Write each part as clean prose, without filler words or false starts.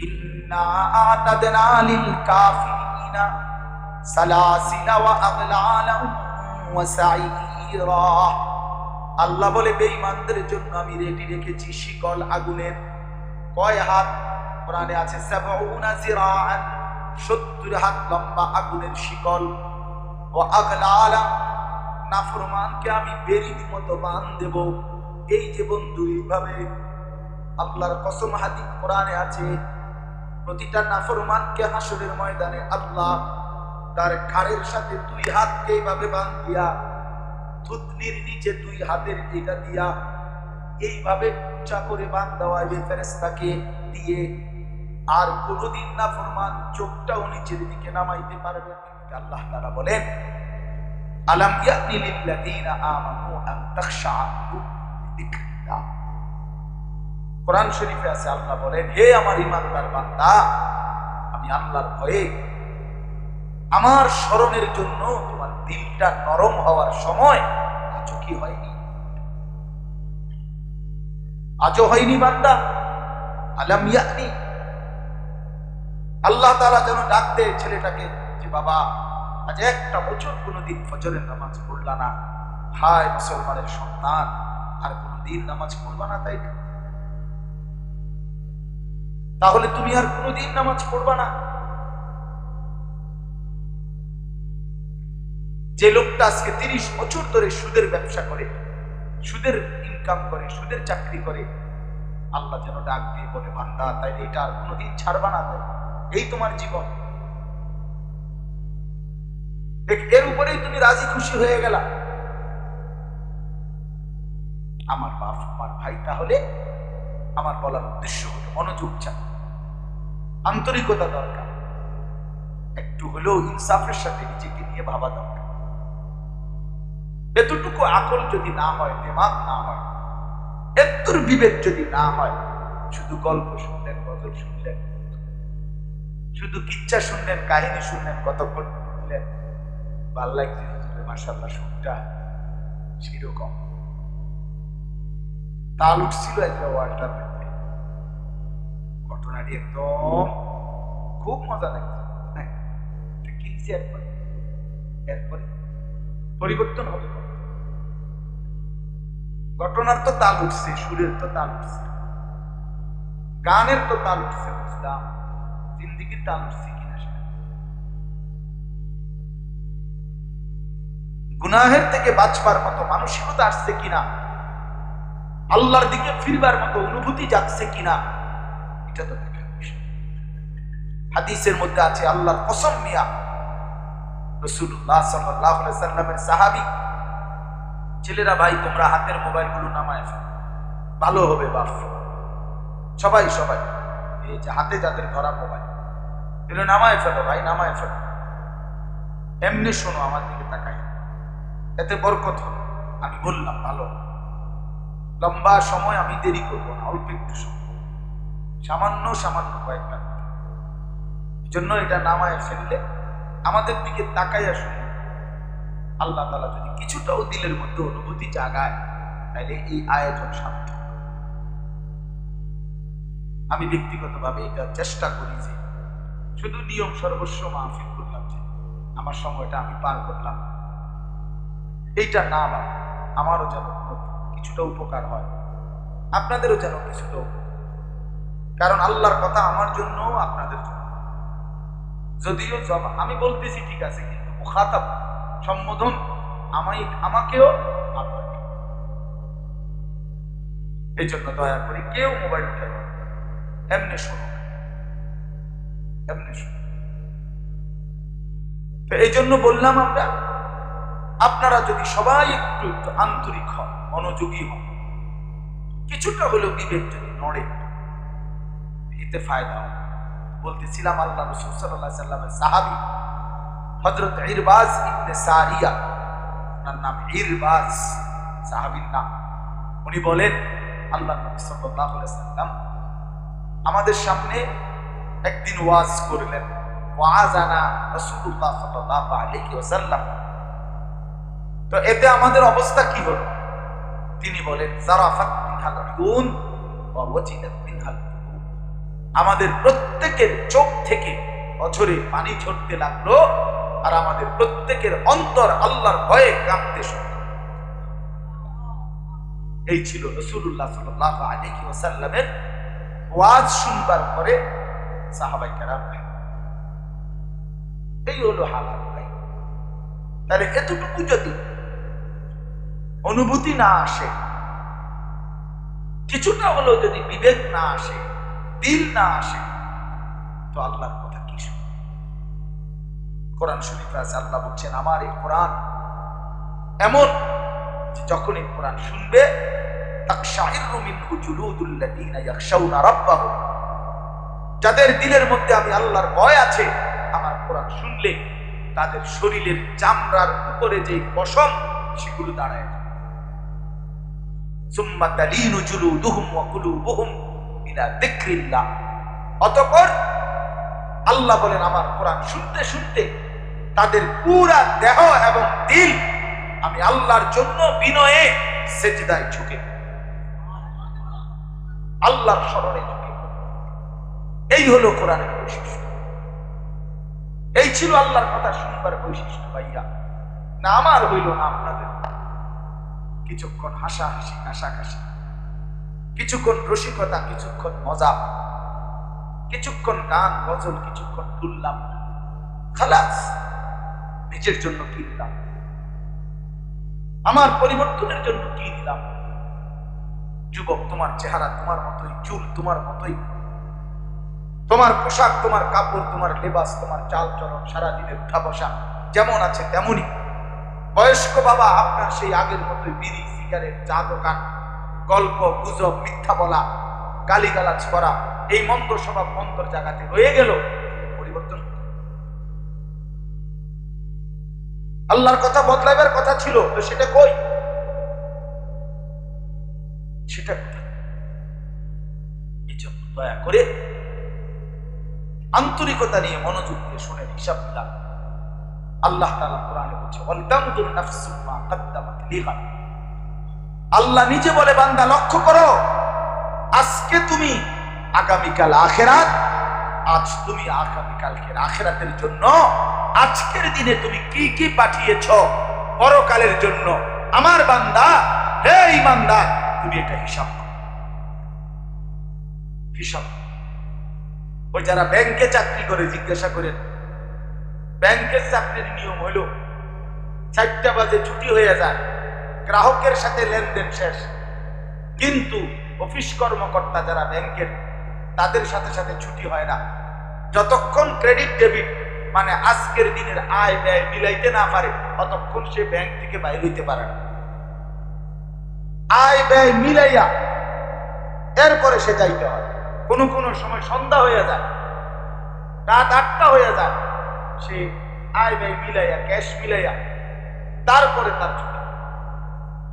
ইন্না আ'তাদনা লিল কাফিরিনা সালাসিলা ওয়া আগলালান ওয়া সাঈরা। আল্লাহ বলে বেঈমানদের জন্য আমি রেডি রেখেছি শিকল আগুনের। কয় হাত? কোরআনে আছে ৭০ জিরাআন, ৭০ হাত লম্বা আগুনের শিকল। ও আগলালা, নাফরমানকে আমি বেরির মতো বাঁধ দেব। এই যে বন্ধু, এইভাবে আল্লাহর কসম, হাদিস কোরআনে আছে, প্রতিটা নাফরমানকে হাসরের ময়দানে আল্লাহ তার ঘাড়ের সাথে ২ হাতকে এইভাবে বাঁধ দিয়া, থুতনির নিচে ২ হাতের এটা দিয়া এইভাবে উঁচা করে বাঁধ দেওয়া হবে ফেরেশতাকে দিয়ে। আর কোনদিন নাফরমান চোখটাও নিচের দিকে নামাইতে পারবে না। আল্লাহ তাআলা বলেন, আলাম ইয়ানি লিল্লাযীনা আমানু আন তাখশা লিযিকরিল্লাহ। কোরআন শরীফে আছে, আল্লাহ বলেন, হে আমার ঈমানদার বান্দা, আমি আল্লাহর ভয়ে, আমার স্মরণের জন্য তোমার দিলটা নরম হওয়ার সময় আজও কি হয়নি? আজও হয়নি বান্দা? আলাম ইয়ানি, আল্লাহ তাআলা যেন ডাক দেয় ছেলেটাকে যে বাবা, আজ একটা বছর কোনোদিন ফজরের নামাজ পড়লা না, হায় মুসলমানের সন্তান, আর কোনোদিন নামাজ পড়বা না, তাই না? তাহলে তুমি আর কোনোদিন নামাজ পড়বা না। যে লোকটা আজকে ৩০ বছর ধরে সুদের ব্যবসা করে, সুদের ইনকাম করে, সুদের চাকরি করে, আল্লাহ যেন ডাক দিয়ে বলে, বান্দা তাইলে এটা আর কোনোদিন ছাড়বা না, তাই এই তোমার জীবন, এর উপরেই তুমি রাজি খুশি হয়ে গেলা। আমার বাপ, আমার ভাই, তাহলে আমার বলার উদ্দেশ্য হলো মনোযোগ চাই, আন্তরিকতা দরকার, একটু হলেও ইনসাফের সাথে নিজেকে নিয়ে ভাবা দরকার। এতটুকু আকল যদি না হয়, দিমাগ না হয়, এতটুকু বিবেক যদি না হয়, শুধু গল্প শুনলেন, গজল শুনলেন, শুধু কিচ্ছা শুনলেন, কাহিনী শুনলেন, কতক্ষণ শুনলেন, ভাল লাগছে, মাশাআল্লাহ সুরটা সেরকম তাল উঠছিল একটা ওয়ার্ল্ডটার মধ্যে, ঘটনাটি একদম খুব মজা লাগছে। হ্যাঁ, কি এরপরে পরিবর্তন হবে, ঘটনার তো তাল উঠছে, সুরের তো তাল উঠছে, গানের তো তাল উঠছে, বুঝলাম, জিন্দিগির তাল উঠছে কিনা সেটা। গুনাহের থেকে বাঁচবার মতো মানসিকতা আসছে কিনা, আল্লাহর দিকে ফিরবার মতো অনুভূতি যাচ্ছে কিনা, এটা তো দেখার বিষয়। হাদিসের মধ্যে আছে, আল্লাহর কসম মিয়া, রাসূলুল্লাহ সাল্লাল্লাহু আলাইহি সাল্লামের সাহাবী, ছেলেরা ভাই তোমরা হাতের মোবাইল গুলো নামায় ফেলো, ভালো হবে বাপ, সবাই সবাই এই যে হাতে যাদের ধরা মোবাইল, এগুলো নামায় ফেলো ভাই, নামায় ফেলো, এমনি শোনো, আমার দিকে তাকাই, এতে বরকত হবে। আমি বললাম ভালো, লম্বা সময় আমি দেরি করবো না, অল্প একটু সময়, সামান্য সামান্য কয়েকটা, এই জন্য এটা নামায় ফেললে আমাদের দিকে তাকাইয়া শুনে আল্লাহ তাআলা যদি কিছুটাও দিলের মধ্যে অনুভূতি জাগায়, তাহলে এই আয়োজন সার্থক। আমি ব্যক্তিগতভাবে এটা চেষ্টা করি যে শুধু নিয়ম সর্বস্ব মাহফিল করলাম, যে আমার সময়টা আমি পার করলাম, এইটা না, আমারও যেন কিছুটা উপকার হয়, আপনাদেরও যেন কিছুটা উপকার, কারণ আল্লাহর কথা আমার জন্য, আপনাদের জন্য। যদিও আমি বলতেছি ঠিক আছে, কিন্তু মুখাতাব, সম্বোধন আমাকেও আপনাকে। এই জন্য দয়া করে কেউ মোবাইল উঠে এমনি শোনো, এমনি শোনো। তো এই জন্য বললাম, আপনারা যদি সবাই একটু একটু আন্তরিক হন, মনোযোগী হন, কিছুটা হলেও বিবেক যদি নড়ে, এতে ফায়দা হবে। বলতেছিলাম, আল্লাহ রাসূল সাল্লাল্লাহু আলাইহি সাল্লামের সাহাবী হযরত ইরবাজ ইবনে সারিয়া, তার নাম ইরবাজ, সাহাবীর নাম। উনি বলেন, আল্লাহ নবী সাল্লাল্লাহু আলাইহি সাল্লাম আমাদের সামনে একদিন ওয়াজ করলেন, ওয়াজানা রাসূলুল্লাহ সাল্লাল্লাহু আলাইহি ওয়াসাল্লাম। তো এতে আমাদের অবস্থা কি হলো? তিনি বলেন, জারাফাত মিনহাল উয়ুন ওয়া ওয়াজিদাত মিনহাল কুলুব। আমাদের প্রত্যেকের চোখ থেকে অঝরে পানি ঝরতে লাগলো, আর আমাদের প্রত্যেকের অন্তর আল্লাহর ভয়ে কাঁপতে শুরু। এই ছিল রাসূলুল্লাহ সাল্লাল্লাহু আলাইহি ওয়াসাল্লামের ওয়াজ শুনবার পরে সাহাবায়ে কেরাম। এই হলো হালাল ভাই। তাহলে এতটুকু যদি অনুভূতি না আসে, কিছুটা হলো যদি বিবেক না আসে, দিল না আসে, তো আল্লাহর কথা কি শুনবে? কোরআন শরীফে আছে, আল্লাহ বলছেন আমার এই কোরআন এমন যে যখন এই কোরআন শুনবে তাকশাইরু মিনহু জুলুদুল্লাযীনা ইয়াখশাউনা রাব্বাহুম, যাদের দিলের মধ্যে আমি আল্লাহর ভয় আছে, আমার কোরআন শুনলে তাদের শরীরের চামড়ার উপরে যে পশম সেগুলো দাঁড়ায়। সুম্মা তালিনু জুলুদুহুম ওয়া কুলুবুহুম ইলা যিকরিল্লাহ, অতঃপর আল্লাহ বলেন আমার কোরআন শুনতে শুনতে তাদের পুরা দেহ এবং দিল আমি আল্লাহর জন্য বিনয়ে সেজদায় ঝুঁকে, আল্লাহর স্মরণে ঝুঁকে। এই হলো কোরআনের বৈশিষ্ট্য। এই ছিল আল্লাহর কথা শুনবার বৈশিষ্ট্য ভাইয়া। না আমার হইল না আপনাদের। কিছুক্ষণ হাসাহাসি কাশাকাশি, কিছুক্ষণ রসিকতা, কিছুক্ষণ মজা, কিছুক্ষণ গান গজল, কিছুক্ষণ তুললাম, খালাস। নিজের জন্য কি দিলাম? আমার পরিবর্তনের জন্য কি দিলাম? যুবক, তোমার চেহারা তোমার মতোই, চুল তোমার মতোই, তোমার পোশাক, তোমার কাপড়, তোমার লেবাস, তোমার চাল চলন, সারাদিনের উঠা বসা যেমন আছে তেমনই। বয়স্ক বাবা আপনার সেই আগের মতোই বিড়ি, সিগারেট, চা দোকান, গল্প গুজব, মিথ্যা বলা, গালিগালাজ করা, এই মন্দ স্বভাব মন্দর জায়গাতে রয়ে গেল। পরিবর্তন, আল্লাহর কথা বদলাইবার কথা ছিল, তো সেটা কই? সেটা কোথায়? এই জন্য দয়া করে আন্তরিকতা নিয়ে মনোযোগ দিয়ে শুনেন, হিসাব দিলাম। আল্লাহ তাআলা কোরআনে বলছে ওয়ালতানজুর নাফসুম মা কদ্দামাত লিগাদ। আল্লাহ নিজে বলে বান্দা লক্ষ্য করো, আজকে তুমি আগামীকাল আখিরাত, আজ তুমি আগামীকালকে আখিরাতের জন্য আজকের দিনে তুমি কি কি পাঠিয়েছো পরকালের জন্য। আমার বান্দা, হে ঈমানদার, তুমি এটা হিসাব করো, হিসাব। ওই যারা ব্যাংকে চাকরি করে জিজ্ঞাসা করেন, ব্যাংকের চাকরির নিয়ম হলো 4টা বাজে ছুটি হয়ে যায়, গ্রাহকের সাথে লেনদেন শেষ, কিন্তু অফিস কর্মকর্তা যারা ব্যাংকের, তাদের সাথে সাথে ছুটি হয় না। যতক্ষণ ক্রেডিট ডেবিট মানে আজকের দিনের আয় ব্যয় মিলাইতে না পারে, ততক্ষণ সে ব্যাংক থেকে বাইরে হইতে পারে না। আয় ব্যয় মিলাইয়া এরপরে সে যাইতে হয়। কোনো কোনো সময় সন্ধ্যা হয়ে যায়, রাত 8টা হয়ে যায়, সে আয় ব্যয় মিলাইয়া, ক্যাশ মিলাইয়া তারপরে তার ছুটি।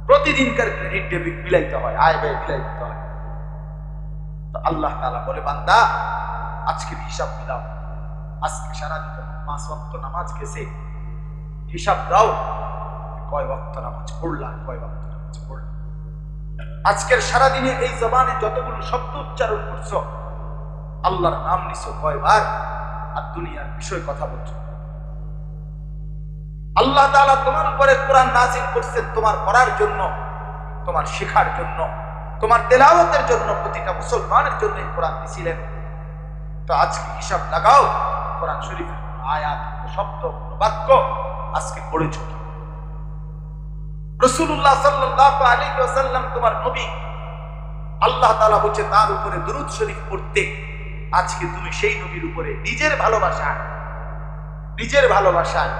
প্রতিদিনকার ক্রেডিট ডেবিট মিলাইতে হয়, আয় ব্যয় মিলাইতে হয়। তো আল্লাহ তাআলা বলে বান্দা আজকের হিসাব মিলাও, আজকে সারাদিন 5 ওয়াক্ত নামাজ গেছে, হিসাব দাও কয় ওয়াক্ত নামাজ পড়লাম, কয় ওয়াক্ত নামাজ পড়লাম। আজকের সারাদিনে এই জবানে যতগুলো শব্দ উচ্চারণ করছো, আল্লাহর নাম নিছো কয়বার, আর দুনিয়ার বিষয় কথা বলছো। আল্লাহ তাআলা তোমার উপরে কোরআন নাযিল করছেন তোমার পড়ার জন্য, তোমার শেখার জন্য, তোমার তেলাওয়াতের জন্য, প্রতিটা মুসলমানের জন্য এই কোরআন দিয়েছিলেন। তো আজকে হিসাব লাগাও, কোরআন শরীফের আয়াত, শব্দ, বাক্য আজকে পড়েছো কি? রাসূলুল্লাহ সাল্লাল্লাহু আলাইহি ওয়াসাল্লাম তোমার নবী, আল্লাহ তাআলা বলছে তার উপরে দুরূদ শরীফ পড়তে। আজকে তুমি সেই নবীর উপরে নিজের ভালোবাসায়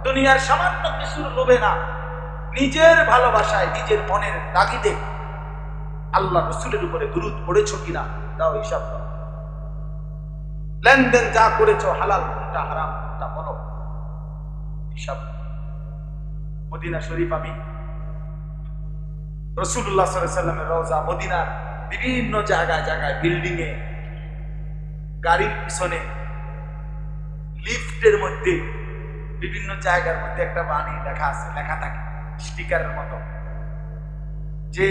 দুনিয়ার সামান্য কিছুর লোভে না, নিজের ভালোবাসায়, নিজের মনের তাগিদে আল্লাহ রাসূলের উপরে দুরূদ পড়েছো কিনা দাও, হিসাব দাও। লেনদেন যা করেছো, হালাল কোনটা হারাম কোনটা বলো, হিসাব। মদিনা শরীফ, আমি রাসূলুল্লাহ সাল্লাল্লাহু আলাইহি ওয়াসাল্লামের রওজা, মদিনার বিভিন্ন জায়গায় জায়গায়, বিল্ডিং এ, গাড়ির পিছনে, লিফটের মধ্যে, বিভিন্ন জায়গার মধ্যে একটা বাণী লেখা আছে, লেখা থাকে স্টিকারের মতো, যে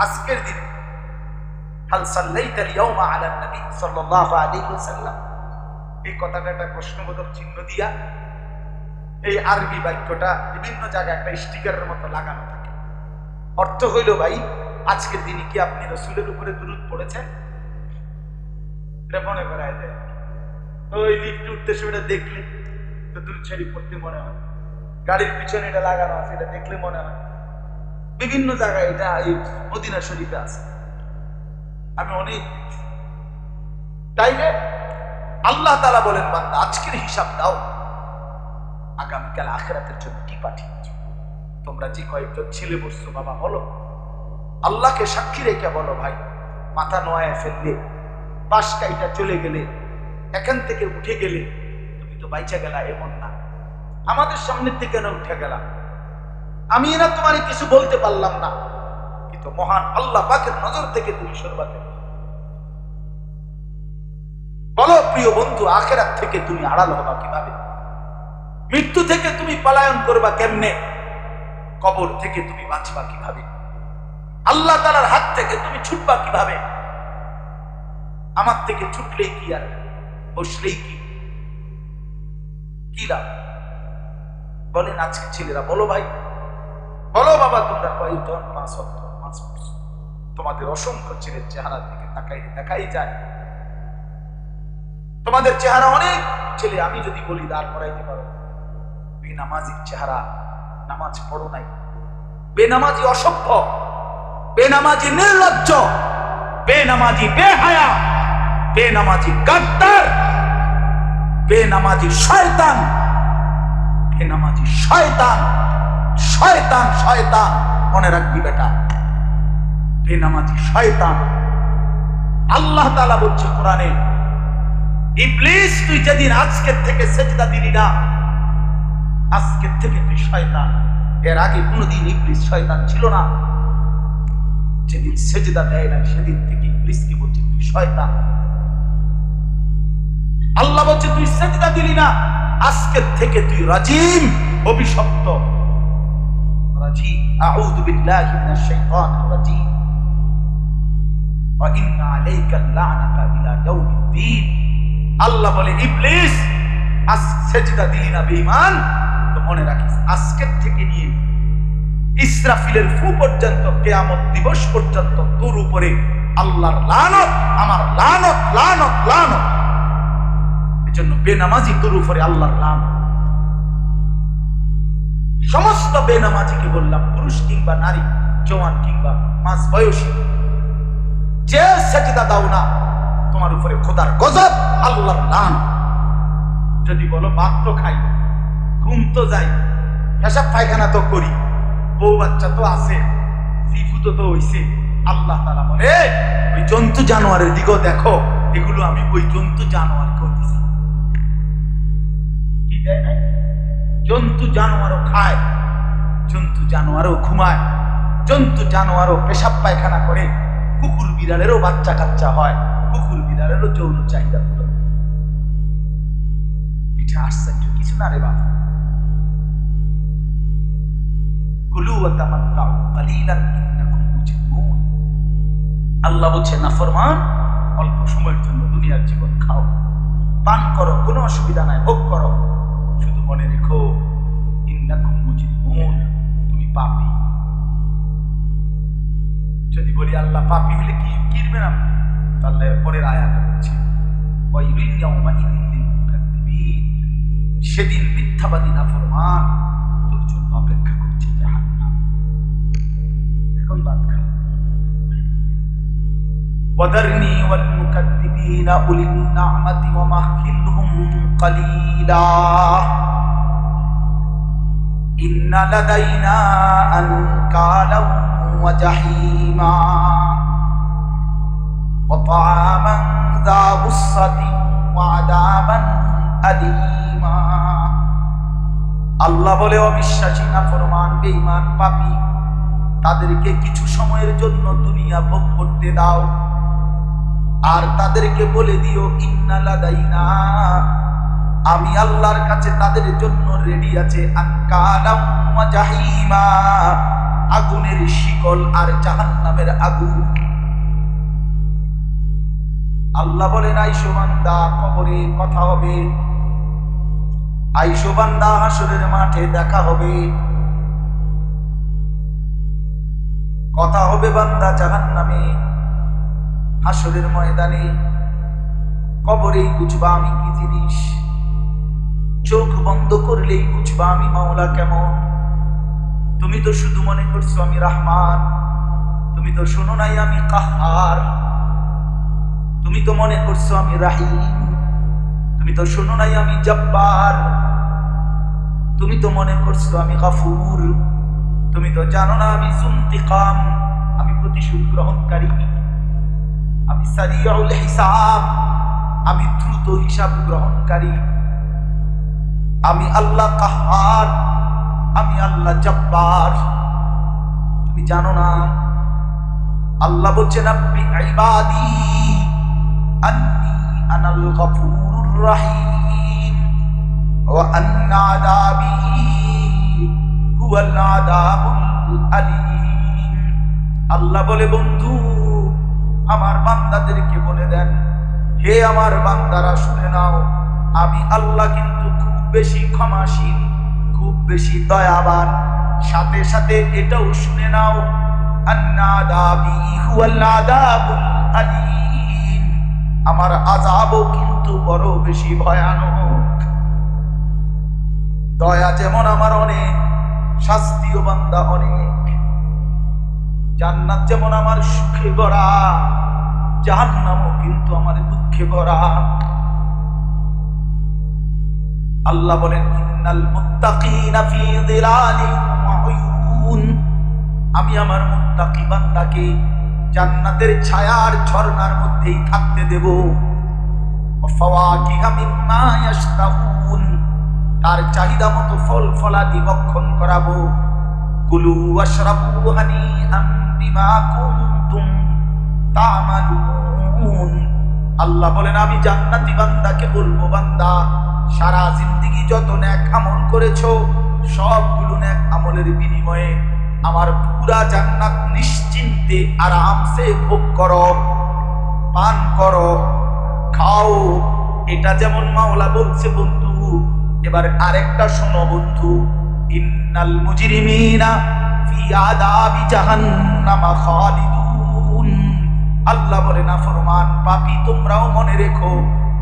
আজকের দিনে হাল সাল্লাইতা ইয়াউমা আলা নবী সাল্লাল্লাহু আলাইহি ওয়াসাল্লাম, এই কথাটা একটা প্রশ্নবোধক চিহ্ন দিয়া এই আরবি বাক্যটা বিভিন্ন জায়গায় একটা স্টিকারের মতো লাগানো থাকে। অর্থ হইল, ভাই আজকের দিনে কি আপনি রাসূলের উপরে দুরূদ পড়েছেন? এটা মনে করায় দেয়। তো ওই লিফটে উঠতে সেটা দেখলে তো দুরূদ শরীফ পড়তে মনে হয়, গাড়ির পিছনে এটা লাগানো আছে, এটা দেখলে মনে হয়। বিভিন্ন জায়গায় এটা এই মদিনা শরীফে আছে, আমি অনেক। তাইলে আল্লাহ তাআলা বলেন, বান্দা আজকের হিসাব দাও, আগামীকাল আখিরাতের জন্য কি পাঠিয়েছ। তোমরা যে কয়েকজন ছেলে বসছো, বাবা বলো, আল্লাহকে সাক্ষী রেখে বলো, ভাই মাথা নোয়ায় ফেললে, পাশ কাইটা চলে গেলে, এখান থেকে উঠে গেলে তুমি তো বাইচা গেলা এমন না, আমাদের সামনের থেকে না উঠে গেলা। আমি না তোমার কিছু বলতে পারলাম না, কিন্তু মহান আল্লাহ পাকের নজর থেকে তুমি সরবাতে। বলো প্রিয় বন্ধু, আখিরাত থেকে তুমি আড়াল হবা কিভাবে? মৃত্যু থেকে তুমি পলায়ন করবা কেমনে? কবর থেকে তুমি বাঁচবা কিভাবে? আল্লাহ তাআলার হাত থেকে তুমি ছুটবা কিভাবে? আমার থেকে ছুটলেই কি আর বসলেই কি লাভ? বলেন আজকে ছেলেরা, বলো ভাই, বলো বাবা, তোমরা কয়েকজন 5 ওয়াক্ত নামাজ পড়ছো, তোমাদের অসংখ্য ছেলের চেহারার দিকে দেখাই যায়। তোমাদের চেহারা অনেক ছেলে, আমি যদি বলি দাঁড় করাইতে পারো, বেনামাজির চেহারা, নামাজ পড়ো নাই, বেনামাজি অসভ্য, বেনামাজি নির্লজ্জ, বেনামাজি বেহায়া, বেনামাজি গাদ্দার, বেনামাজি শয়তান, বেনামাজি শয়তান, শয়তান শয়তান, মনে রাখবি বেটা, বেনামাজি শয়তান। আল্লাহ তাআলা বলছে কোরআনে, ইবলিস তুই যেদিন আজকের থেকে সেজদা দিলি না, আজকের থেকে তুই শয়তান। এর আগে কোনদিন ইবলিস শয়তান ছিল না। যেদিন সেজদা দেয় না সেদিন থেকে ইবলিসকে বলছে তুই শয়তান। আল্লাহ বলছে তুই সেজদা দিলি না, আজকের থেকে তুই রাজিম, অভিশপ্ত। রাজিম, আউযু বিল্লাহি মিনাশ শাইতানির রাজিম, ওয়া ইন্না আলাইকা লা'নাতা ইলা ইয়াউমিদ্দিন। আল্লাহ বলে, ইবলিস আজ সেজদা দিলি না বেঈমান, তো মনে রাখিস আজকের থেকে নিয়ে ইসরাফিলের ফু পর্যন্ত, কিয়ামত দিবস পর্যন্ত তোর উপরে আল্লাহর লানত, আমার লানত, লানত, লানত। এজন্য বেনামাজি তোর উপরে আল্লাহর লানত। সমস্ত বেনামাজিকে বললাম, পুরুষ কিংবা নারী, জওয়ান কিংবা মাঝ বয়সী, যে সেজদা দাও না, তোমার উপরে খোদার গজব, আল্লাহর লানত। যদি বলো ভাত তো খাই, ঘুম তো যাই, পেশাব পায়খানা তো করি, বউ বাচ্চা তো আছে, জিফুতো তো হইছে, আল্লাহ তাআলা বলে ওই জন্তু জানোয়ারের দিকেও দেখো, এগুলো আমি ওই জন্তু জানোয়ারকেও দিছি। কি দেয় না? জন্তু জানোয়ারও খায়, জন্তু জানোয়ারও ঘুমায়, জন্তু জানোয়ারও পেশাব পায়খানা করে, কুকুর বিড়ালেরও বাচ্চা কাচ্চা হয়, কুকুর বিড়ালেরও যৌন চাহিদা পূরণ। এটা আশ্চর্য কিছু না রে বাবা। কুলু ওয়া তামাত্তাউ কালিলান ইন্নাকুম মুজরিমুন। আল্লাহ বলছে, নাফরমান, অল্প সময়ের জন্য দুনিয়ার জীবন খাও, পান করো, কোনো অসুবিধা নাই, ভোগ করো, শুধু মনে রেখো ইন্নাকুম মুজরিমুন, তুমি পাপী। যদি বলি আল্লাহ পাপী হলে কি কিরবেন আপনি, তাহলে পরের আয়াত হচ্ছে ওয়াইলুন ইয়াউমাইযিন লিল মুকাদ্দিবিন, সেদিন মিথ্যাবাদী নাফরমান তোর জন্য অপেক্ষা করছে জাহান্নাম। এখন বাদ খা। ওয়াদারনি ওয়াল মুকাদ্দিবিনা উলিন নি'মাতি ওয়া মাহহিলহুম কালিলা ইন্না লাদাইনা আনকালাম ওয়া জাহিমা ওয়া তা'আমান যা গুসসাতিন ওয়া আযাবান আলীমা। আল্লাহ বলে, অবিশ্বাসী নাফরমান বেঈমান পাপী, তাদেরকে কিছু সময়ের জন্য দুনিয়া ভোগ করতে দাও, আর তাদেরকে বলে দিও ইন্না লাদাইনা, আমি আল্লাহর কাছে তাদের জন্য রেডি আছে আনকালাম ওয়া জাহিমা, আগুনের শিকল আর জাহান্নামের আগুন। আল্লাহ বলেন, আইসো বান্দা, কবরে কথা হবে, আইসো বান্দা, হাসরের মাঠে দেখা হবে, কথা হবে বান্দা জাহান্নামে, হাসরের ময়দানে। কবরেই বুঝবা আমি কি জিনিস, চোখ বন্ধ করলেই বুঝবা আমি মাওলা কেমন। তুমি তো শুধু মনে করছো আমি রহমান, তুমি তো শোনো নাই আমি কাহার। তুমি তো মনে করছো আমি রাহিম, তুমি তো শোনো নাই আমি জব্বার। তুমি তো মনে করছো আমি গফুর, তুমি তো জানো না আমি যুনতিকাম, আমি প্রতিশোধ গ্রহণকারী, আমি সারিউল হিসাব, আমি দ্রুত হিসাব গ্রহণকারী, আমি আল্লাহ কাহার, আমি আল্লাহ জব্বার। তুমি জানো না? আল্লাহ বলছেন, আব্বি ইবাদি আন্নী আনাল গফুরুর রহিম ওয়া আন্না আযাবি হুয়াল আযাবুল আলীম। আল্লাহ বলে, বন্ধু আমার বান্দাদেরকে বলে দেন, হে আমার বান্দারা শুনে নাও, আমি আল্লাহ কিন্তু খুব বেশি ক্ষমাশীল, খুব বেশি দয়াবান। সাথে সাথে এটাও শুনে নাও, আন্না আযাবি হুয়াল আযাবুল আলীম, আমার আযাবও কিন্তু বড় বেশি ভয়ানক। দয়া যেমন আমার অনেক, শাস্তিও বান্দা অনেক। জান্নাত যেমন আমার সুখে ভরা, জাহান্নামও কিন্তু আমার দুঃখে ভরা। আল্লাহ বলেন, ইন্নাল মুত্তাকিনা ফি যিলালিন ওয়া উয়ুন, আমি আমার মুত্তাকি বান্দাকে জান্নাতের ছায়ার ঝর্ণার মধ্যেই থাকতে দেব। ওয়া ফাওয়াকিহা মিম্মা ইয়াশতাহুন, তার চাহিদা মতো ফল ফলাদি ভক্ষণ করাবো। কুলু ওয়াশরাবু হানিআম বিমা কুনতুম তা'মালুন। আল্লাহ বলেন, আমি জান্নাতি বান্দাকে বলবো, বান্দা সারা জিন্দেগি যত নেক আমল করেছো, সবগুলো নেক আমলের বিনিময়ে আমার পুরা জান্নাত নিশ্চিন্তে আরামসে ভোগ করো, পান করো, খাও। এটা যেমন মাওলা বলছে বন্ধু, এবার আরেকটা শোনো বন্ধু, ইন্নাল মুজরিমিনা ফি আযাবি জাহান্নামা খালিদুন। আল্লাহ বলে, নাফরমান পাপী তোমরাও মনে রেখো,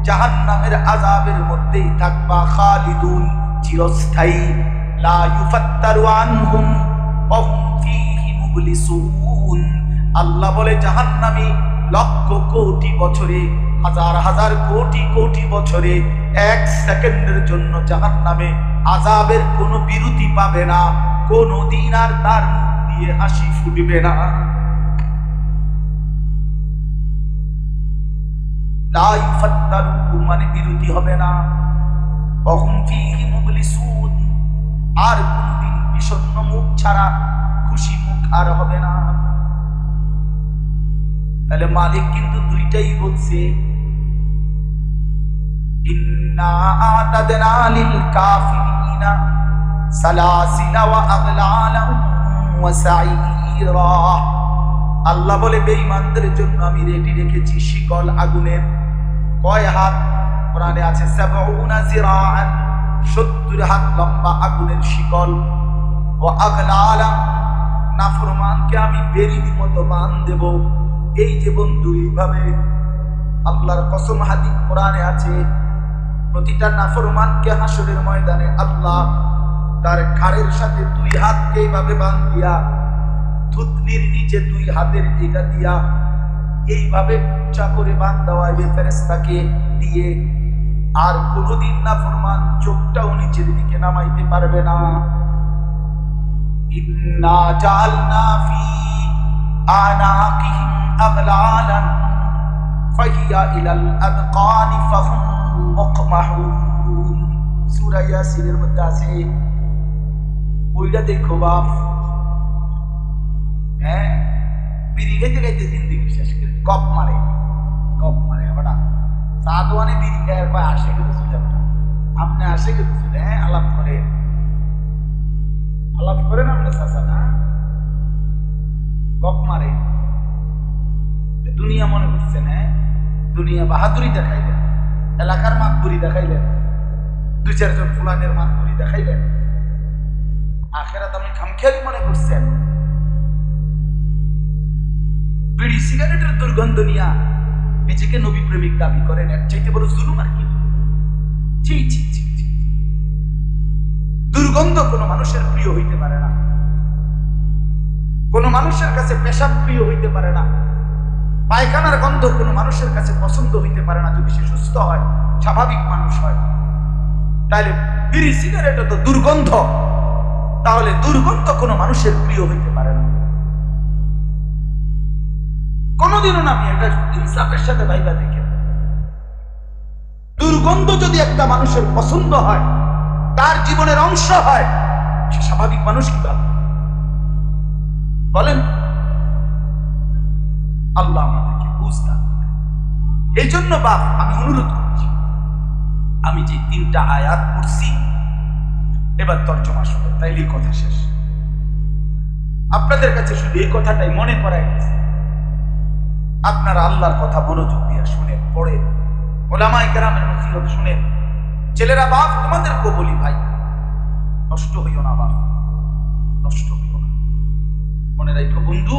জাহান্নামের আযাবের মধ্যেই থাকবা, খালিদুন, চিরস্থায়ী। লা ইউফাত্তারু আনহুম ওয়া হুম ফীহি মুবলিসুন। আল্লাহ বলে, জাহান্নামী লক্ষ কোটি বছরে, হাজার হাজার কোটি কোটি বছরে এক সেকেন্ডের জন্য জাহান্নামে আযাবের কোনো বিরতি পাবে না, কোনো দিন আর তার মুখ দিয়ে হাসি ফুটবে না। লা ইউফাত্তারু মানে বিরতি হবে না, ওয়া হুম ফীহি মুবলিসুন, আর কোনদিন বিষণ্ণ মুখ ছাড়া খুশি মুখ আর হবে না। তাহলে মালিক কিন্তু দুইটাই বলছে, ইন্না আ'তাদনা লিল কাফিরিনা সালাসিলা ওয়া আগলালান ওয়া সাঈরা। আল্লাহ বলে, বেঈমানদের জন্য আমি রেডি রেখেছি শিকল আগুনের। কয় হাত? কোরআনে আছে ৭০ জিরাআন, ৭০ হাত লম্বা আগুনের শিকল। ওয়া আগলালান, নাফরমানকে আমি বেরির মতো বাঁধ দেব। এই যে বন্ধু, এইভাবে আল্লাহর কসম, হাদিস কোরআনে আছে, প্রতিটা নাফরমানকে হাসরের ময়দানে আল্লাহ তার ঘাড়ের সাথে 2 হাতকে এইভাবে বাঁধ দিয়া, থুতনির নিচে 2 হাতের এটা দিয়া এইভাবে উঁচা করে বাঁধ দেওয়া হবে ফেরেশতাকে দিয়ে। আর কোনদিন নাফরমান চোখটাও নিচের দিকে নামাইতে পারবে না। ইন্না জাআলনা ফি আনাকিহিম আগলালান ফাহিয়া ইলাল আযকানি ফাহুম মুকমাহুন। সূরা ইয়াসিনের মধ্যে আছে, ওইটা দেখো বাপ। হ্যাঁ, বিড়ি খেতে খাইতে জিন্দেগি শেষ করে গপ মারে, গপ মারে। বেটা চা দোয়ানে বিড়ি খায় আর আসে কিন্তু চলে, আপনি আসে কিন্তু চলে। হ্যাঁ, আলাপ করে, আলাপ করেন আপনি চাচা না, গপ মারে। দুনিয়া মনে করছেন, হ্যাঁ দুনিয়া বাহাদুরি দেখাইলেন, এলাকার মাতবুরি দেখাইলেন, দুই চারজন ফুলানের মাতবুরি দেখাইলেন। আখেরাত আপনি খামখেয়ালি মনে করছেন। বিড়ি সিগারেটের দুর্গন্ধ নিয়া নিজেকে নবী প্রেমিক দাবি করেন, এর চাইতে বড় জুলুম আর কি? জি জি জি জি। দুর্গন্ধ কোনো মানুষের প্রিয় হইতে পারে না, কোনো মানুষের কাছে পেশাব প্রিয় হইতে পারে না, পায়খানার গন্ধ কোনো মানুষের কাছে পছন্দ হইতে পারে না যদি সে সুস্থ হয়, স্বাভাবিক মানুষ হয়। তাহলে বিড়ি সিগারেটও তো দুর্গন্ধ, তাহলে দুর্গন্ধ কোনো মানুষের প্রিয় হইতে পারে না কোনোদিনও না। আমি এটা ইনসাফের সাথে ভাইবা দেখে, দুর্গন্ধ যদি একটা মানুষের পছন্দ হয়, তার জীবনের অংশ হয়, সে স্বাভাবিক মানুষ কিভাবে বলেন? আল্লাহ আমাদেরকে বুঝতে। এই জন্য বাপ আমি অনুরোধ করছি, আমি যে 3টা আয়াত পড়ছি এবার তর্জমা শুনে, তাইলেই কথা শেষ। আপনাদের কাছে শুধু এই কথাটাই মনে করাই গেছে, আপনারা আল্লাহর কথা মনোযোগ দিয়ে শুনেন, পড়েন, ওলামায়ে কেরামের নসিহত শুনেন। ছেলেরা বাপ তোমাদেরকে বলি, ভাই নষ্ট হইও না, বাপ নষ্ট হইও না। মনে রাখো বন্ধু,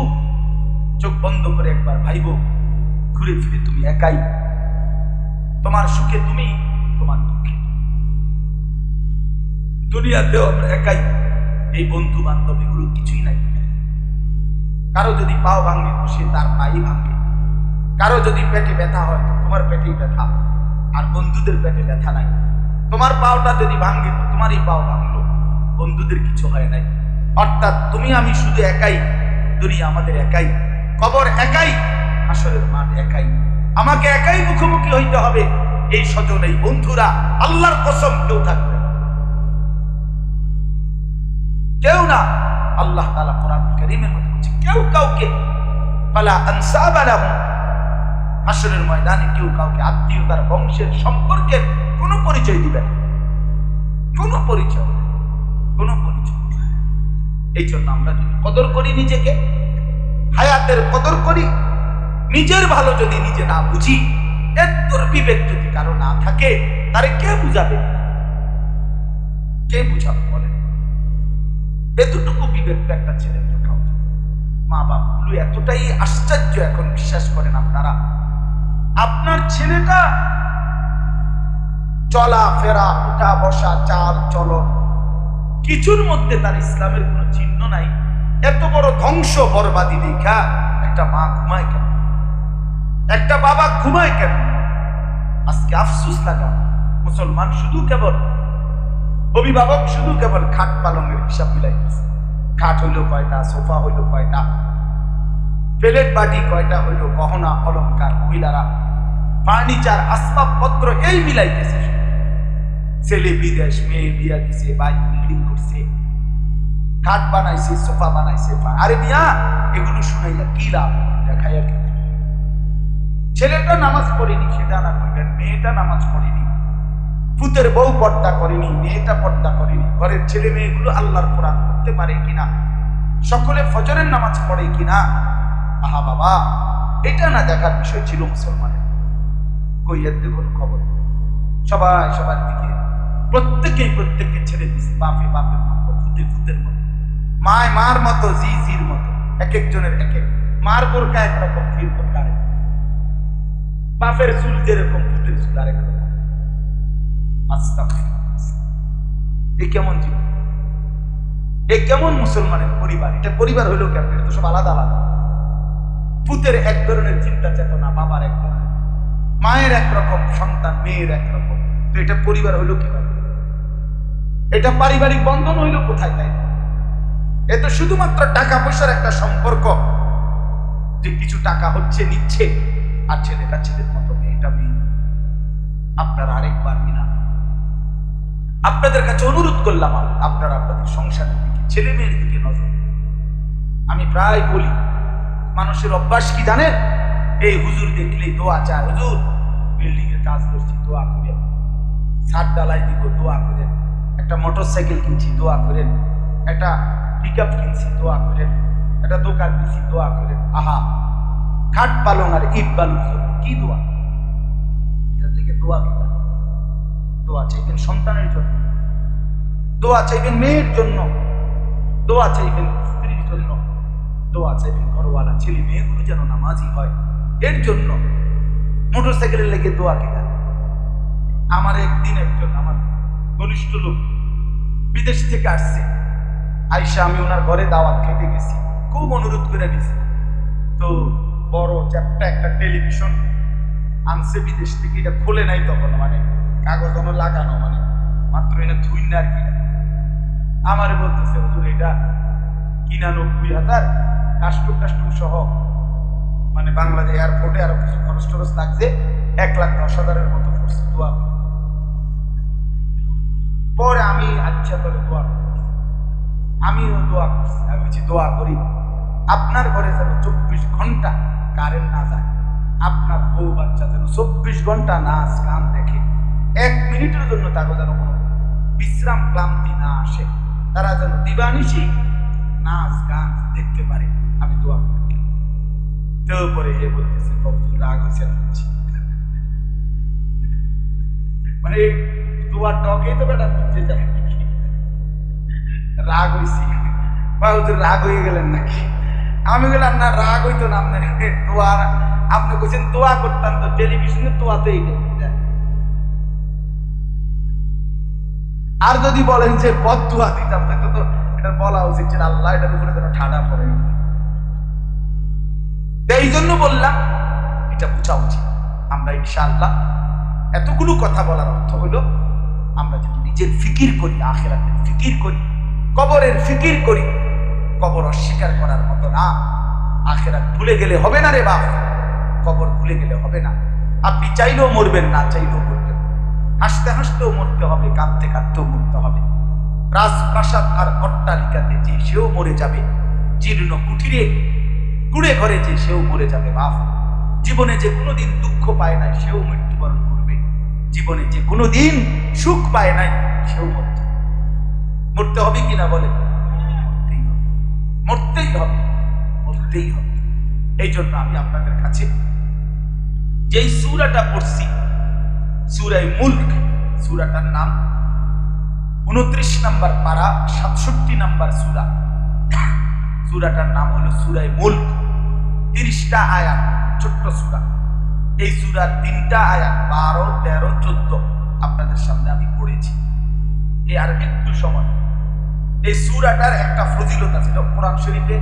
চোখ বন্ধ করে একবার ভাইব, ঘুরে ফিরে তুমি একাই, তোমার সুখে তুমি, তোমার দুঃখে দুনিয়াতেও আমরা একাই। এই বন্ধু বান্ধব এগুলো কিছুই নাই। কারো যদি পাও ভাঙে তো সে তার পাই ভাঙে, কারো যদি পেটে ব্যথা হয় তো তোমার পেটেই ব্যথা, আর বন্ধুদের পেটে ব্যথা নাই। তোমার পাওটা যদি ভাঙে তো তোমারই পাও ভাঙলো, বন্ধুদের কিছু হয় নাই। অর্থাৎ তুমি আমি শুধু একাই, দুনিয়া আমাদের একাই, কবর একাই, হাসরের মাঠ একাই। আমাকে একাই মুখোমুখি হইতে হবে। এই স্বজন, এই বন্ধুরা, আল্লাহর কসম কেউ থাকবে, কেউ না। আল্লাহ তাআলা কোরআন কারীমের মধ্যে বলছে, কেউ কাউকে ফালা আনসাবা লাহুম, হাসরের ময়দানে কেউ কাউকে আত্মীয়তার, বংশের, সম্পর্কের কোনো পরিচয় দিবে না, কোনো পরিচয়, কোনো পরিচয়। এই জন্য আমরা যদি কদর করি নিজেকে, হায়াতের কদর করি, নিজের ভালো যদি নিজে না বুঝি, এত বিবেক যদি কারো না থাকে, তারে কে বুঝাবে? কে বুঝাবে বলেন? এতটুকু বিবেক তো একটা ছেলের থাকা উচিত। মা বাপগুলো এতটাই আশ্চর্য এখন, বিশ্বাস করেন আপনারা, আপনার ছেলেটা চলা ফেরা, উঠা বসা, চাল চলন, কিছুর মধ্যে তার ইসলামের কোনো চিহ্ন নাই। এত বড় ধ্বংস বরবাদি দেখা একটা মা ঘুমায় কেন? একটা বাবা ঘুমায় কেন? আজকে আফসোস লাগা, মুসলমান শুধু কেবল, অভিভাবক শুধু কেবল খাট পালঙের হিসাব মিলাইতেছে। খাট হইল কয়টা, সোফা হইল কয়টা, প্লেট বাটি কয়টা হইল, গহনা অলংকার, মহিলারা ফার্নিচার, আসবাবপত্র, এই মিলাইতেছে। ছেলে বিদেশ, মেয়ে বিয়া দিছে, বাইক বিল্ডিং করছে, খাট বানাইছে, সোফা বানাইছে। আরে মিয়া, এগুলো শুনাইয়া কি লাভ? দেখাইয়া কি? ছেলেটা নামাজ পড়েনি সেটা না করবেন, মেয়েটা নামাজ পড়েনি, পুতের বউ পর্দা করেনি, মেয়েটা পর্দা করেনি, ঘরের ছেলে মেয়েগুলো আল্লাহর কোরআন পড়তে পারে কিনা, সকলে ফজরের নামাজ পড়ে কিনা। আহা বাবা, এটা না দেখার বিষয় ছিল মুসলমানের। কই এর দেখুন খবর, সবাই সবার দিকে, প্রত্যেককে ছেড়ে দিচ্ছে। বাপে বাপের মতো, ফুতে ফুতের মতো, মায় মার মতো, জি জির মতো, এক একজনের এক এক। মার বোরকা একরকম, ফির বোরকা আরেক, বাপের চুল যেরকম, ফুতের চুল আরেক রকম। এ কেমন জীবন? এ কেমন মুসলমানের পরিবার? এটা পরিবার হইলো কেমন? এটা তো সব আলাদা আলাদা। পুতের এক ধরনের চিন্তা চেতনা, বাবার এক ধরনের, মায়ের একরকম, সন্তান মেয়ের একরকম। তো এটা পরিবার হইলো কিভাবে? এটা পারিবারিক বন্ধন হইলো কোথায়? তাই এ তো শুধুমাত্র টাকা পয়সার একটা সম্পর্ক, যে কিছু টাকা হচ্ছে, নিচ্ছে, আর ছেলেটা ছেলের মতো, মেয়েটা মেয়ে। আপনারা আরেকবার মিনা, আপনাদের কাছে অনুরোধ করলাম, আপনারা আপনাদের সংসারের দিকে, ছেলে মেয়ের দিকে নজর। আমি প্রায় বলি, মানুষের অভ্যাস কি জানেন? এই হুজুর দেখলেই দোয়া চায়, হুজুর বিল্ডিং এর কাজ করছি, দোয়া করেন, ছাদ ডালাই দিব, দোয়া করেন, একটা মোটরসাইকেল কিনছি, দোয়া করেন, একটা পিক আপ কিনছি, দোয়া করেন, একটা দোকান দিচ্ছি, দোয়া করেন। আহা, খাট পালং আর ইট বালুর জন্য কি দোয়া? এটার দিকে দোয়া কিনা, দোয়া চাইবেন সন্তানের জন্য, দোয়া চাইবেন মেয়ের জন্য, দোয়া চাইবেন স্ত্রীর জন্য, দোয়া চাইবেন ঘরওয়ালা ছেলে মেয়েগুলো যেন নামাজি হয় এর জন্য। মোটরসাইকেলের লেগে দোয়া কিনা। আমার একদিন একজন আমার ঘনিষ্ঠ লোক বিদেশ থেকে আসছে, আইসা আমি ওনার ঘরে দাওয়াত খেতে গেছি, খুব অনুরোধ করে দিছি। তো বড় চ্যাপটা একটা টেলিভিশন আনছে বিদেশ থেকে, এটা খোলে নাই তখন, মানে কাগজ লাগানো, মানে মাত্র এটা ধুই না আর কি। আমারে বলতেছে হুজুর এটা কিনা 90,000, কাস্টম সহ, মানে বাংলাদেশ এয়ারপোর্টে আরো কিছু খরচ টরচ লাগছে, 1,10,000-এর মতো পড়ছে। দোয়া পরে আমি আচ্ছা করে দোয়া করছি, আমিও দোয়া করছি। আমি বলছি দোয়া করি আপনার ঘরে যেন 24 ঘন্টা কারেন্ট না যায়, আপনার বউ বাচ্চা যেন 24 ঘন্টা নাচ গান দেখে, 1 মিনিটের জন্য তাকে যেন কোনো বিশ্রাম ক্লান্তি না আসে, তারা যেন দিবানিশি নাচ গান দেখতে পারে, আমি দোয়া করি। তো পরে এ বলতেছে কত রাগ হয়েছে, মানে দোয়ার ডগে তো বেটা বুঝতে যায় রাগ হয়েছি, রাগ হয়ে গেলেন নাকি? আমি বললাম না, রাগ হইতো না, আপনার দোয়া, আপনি বলছেন দোয়া করতাম তো টেলিভিশনে দোয়াতেই যায়। আর যদি বলেন যে বদদোয়া দিতাম, তো এটা বলা উচিত যে আল্লাহ এটার উপরে যেন ঠাডা পড়ে। এই জন্য বললাম এটা বোঝা উচিত। আমরা ইনশাআল্লাহ এতগুলো কথা বলার অর্থ হলো, আমরা যদি নিজের ফিকির করি, আখিরাতের ফিকির করি, কবরের ফিকির করি, কবর অস্বীকার করার মতো না। আখিরাত ভুলে গেলে হবে না রে বাপ, কবর ভুলে গেলে হবে না। আপনি চাইলেও মরবেন, না চাইলেও মরবেন, হাসতে হাসতেও মরতে হবে, কাঁদতে কাঁদতেও মরতে হবে। রাজপ্রাসাদ আর অট্টালিকাতে যে সেও মরে যাবে, জীর্ণ কুঠিরে কুড়ে ঘরে যে সেও মরে যাবে বাপ। জীবনে যে কোনোদিন দুঃখ পায় নাই সেও মৃত্যুবরণ করবে, জীবনে যে কোনোদিন সুখ পায় নাই সেও মরে যাবে। মরতে হবে কিনা বলে? মরতেই হবে, মরতেই হবে, মরতেই হবে। এই জন্য আমি আপনাদের কাছে যেই সূরাটা পড়ছি, সূরা মুলক, সূরাটার নাম 29 নম্বর পারা, 67 নম্বর সূরা। সূরাটার নাম হলো সূরা মুলক, 30টা আয়াত, ছোট্ট সূরা। এই সূরার 3টা আয়াত 12, 13, 14 আপনাদের সামনে আমি পড়েছি। এই আর একটু সময়, এই সূরাটার একটা ফজিলত আছে, কোরআন শরীফে